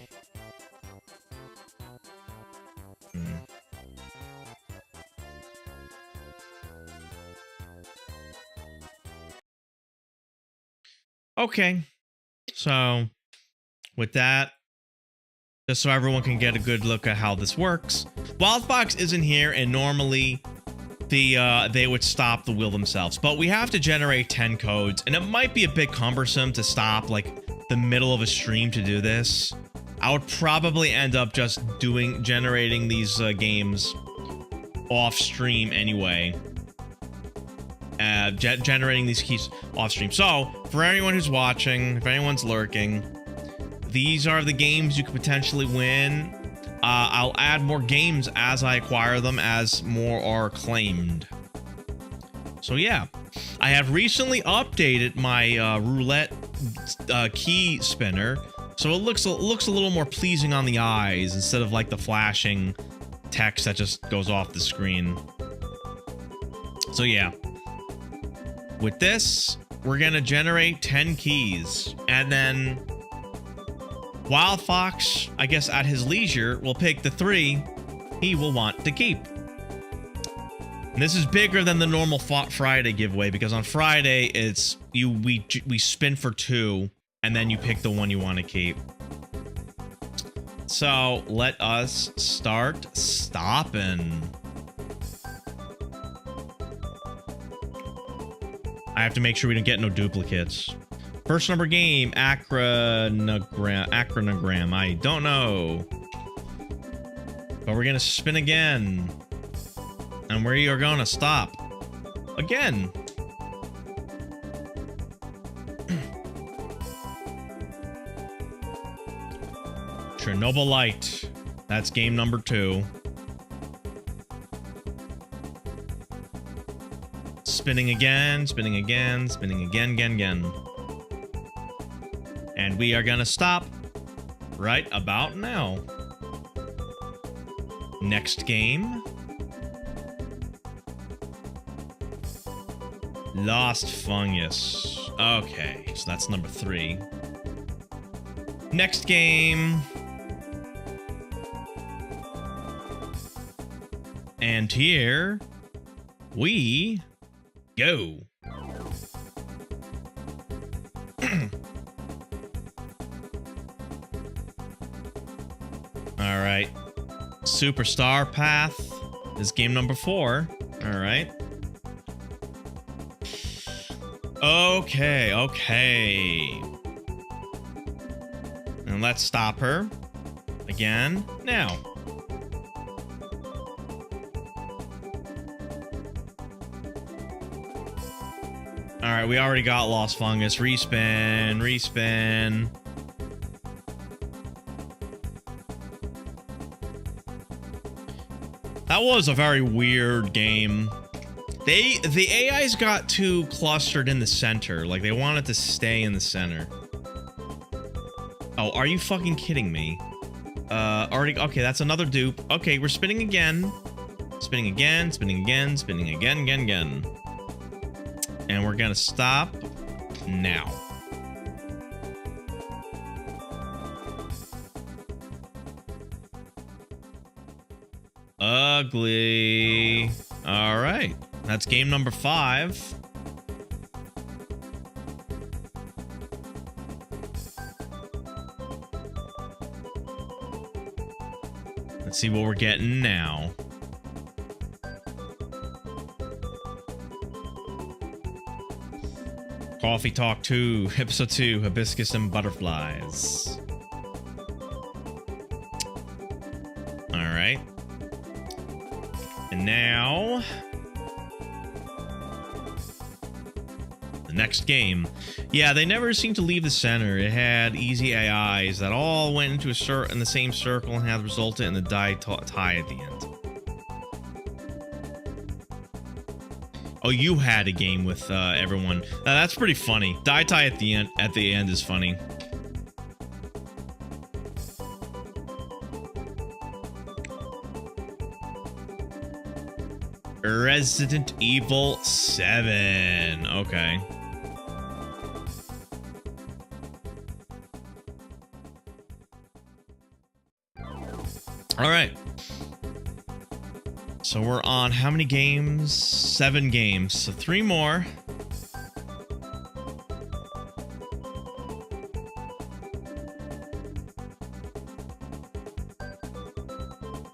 Okay. So, with that, just so everyone can get a good look at how this works, Wild Fox isn't here, and normally they would stop the wheel themselves, but we have to generate 10 codes, and it might be a bit cumbersome to stop like the middle of a stream to do this. I would probably end up just generating these games off stream anyway. generating these keys off stream. So for anyone who's watching, if anyone's lurking, these are the games you could potentially win. I'll add more games as I acquire them, as more are claimed. So yeah, I have recently updated my roulette key spinner, so it looks a little more pleasing on the eyes instead of like the flashing text that just goes off the screen. So yeah, with this, we're gonna generate 10 keys, and then Wild Fox, I guess at his leisure, will pick the 3 he will want to keep. And this is bigger than the normal Friday giveaway, because on Friday it's we spin for 2 and then you pick the one you want to keep. So let us start stopping. I have to make sure we don't get no duplicates. First number game, acronogram. I don't know. But we're gonna spin again. And we are gonna stop. Again. Chernobyl Light. That's game number 2. Spinning again, spinning again, spinning again. And we are gonna stop right about now. Next game. Lost Fungus. Okay, so that's number 3. Next game. And here we go. All right. Superstar Path is game number 4. All right. Okay. And let's stop her again now. All right, we already got Lost Fungus. Respin. That was a very weird game. The AIs got too clustered in the center. Like, they wanted to stay in the center. Oh, are you fucking kidding me? Already, okay, that's another dupe. Okay, we're spinning again. Spinning again. And we're gonna stop now. Ugly. All right, that's game number 5. Let's see what we're getting now. Coffee Talk 2, Episode 2, Hibiscus and Butterflies. Alright. And now... the next game. Yeah, they never seemed to leave the center. It had easy AIs that all went into in the same circle and had resulted in the tie at the end. Oh, you had a game with everyone. That's pretty funny. Die tie at the end is funny. Resident Evil 7. Okay. All right. So we're on how many games? 7 games. So 3 more.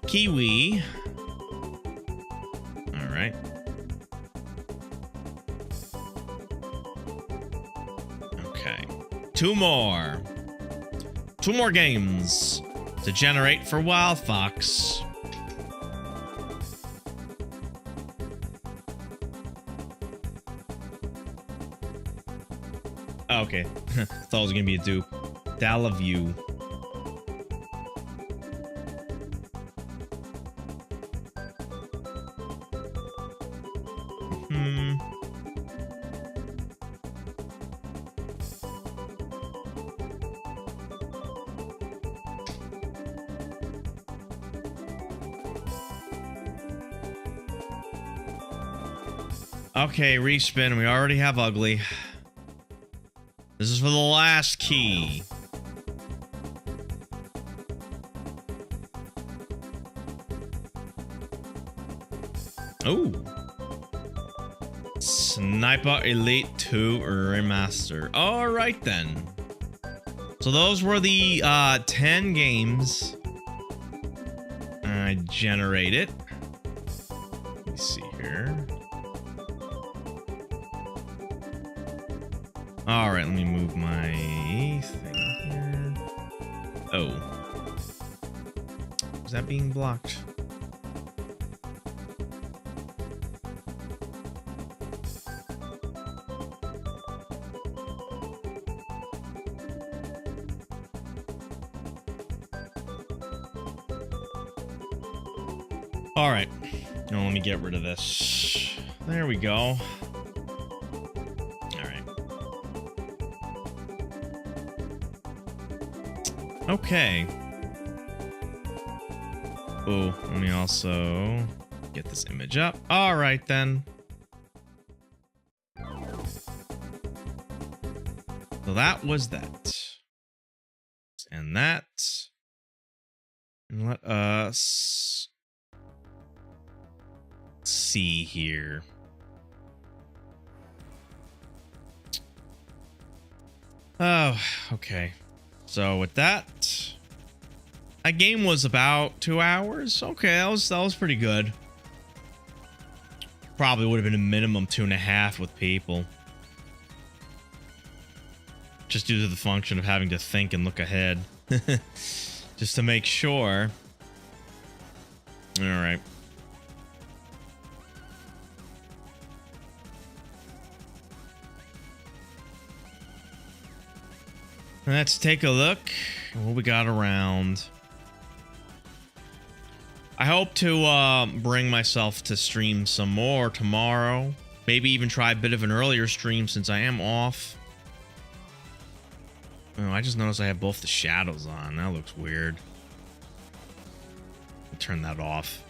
Kiwi. All right. Okay. 2 more. 2 more games to generate for Wild Fox. Okay. Thought it was gonna be a dupe. Dalaview. Okay, respin. We already have ugly. This is for the last key. Oh. Sniper Elite 2 Remaster. Alright then. So those were the 10 games I generated. Let me see here. Alright, let me move my thing here. Oh. Is that being blocked? Alright. Now let me get rid of this. There we go. Okay. Oh, let me also get this image up. All right, then. So that was that. And that. And let us see here. Oh, okay. So with that game was about 2 hours. Okay, that was pretty good. Probably would have been a minimum 2.5 with people. Just due to the function of having to think and look ahead. Just to make sure. Alright. Let's take a look at what we got around. I hope to bring myself to stream some more tomorrow. Maybe even try a bit of an earlier stream since I am off. Oh, I just noticed I have both the shadows on. That looks weird. I'll turn that off.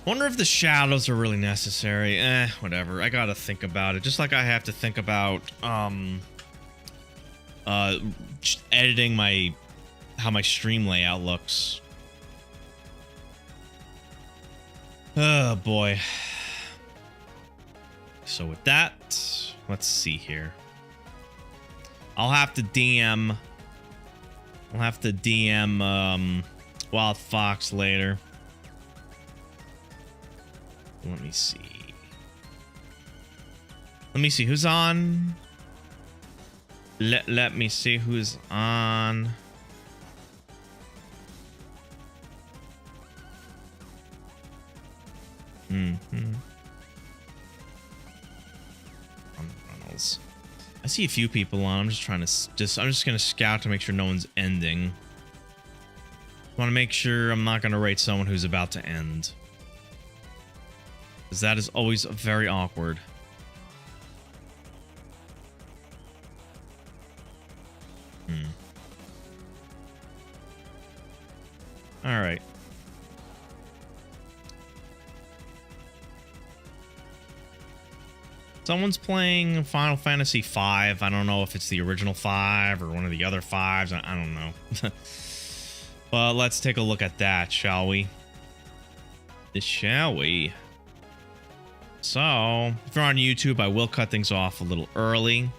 Wonder if the shadows are really necessary. Whatever. I gotta think about it. Just like I have to think about editing how my stream layout looks. Oh boy. So with that, let's see here. I'll have to DM Wild Fox later. Let me see. Let me see who's on. Let me see who's on. Reynolds. I see a few people on. I'm just trying to I'm just gonna scout to make sure no one's ending. Want to make sure I'm not gonna rate someone who's about to end, because that is always very awkward. All right. Someone's playing Final Fantasy V. I don't know if it's the original 5 or one of the other 5s. I don't know. But let's take a look at that, shall we? Shall we? So, if you're on YouTube, I will cut things off a little early.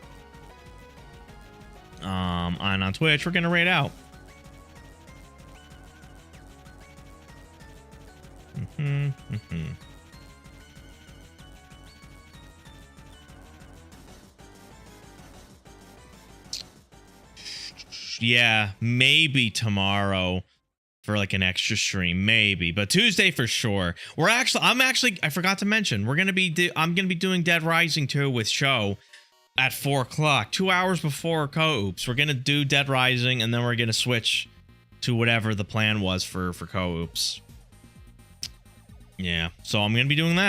And on Twitch, we're gonna raid out. Yeah, maybe tomorrow for like an extra stream, maybe, but Tuesday for sure. I forgot to mention, I'm gonna be doing Dead Rising 2 with Show at 4 o'clock, 2 hours before Co-Oops. We're gonna do Dead Rising, and then we're gonna switch to whatever the plan was for Co-Oops. Yeah, so I'm gonna be doing that.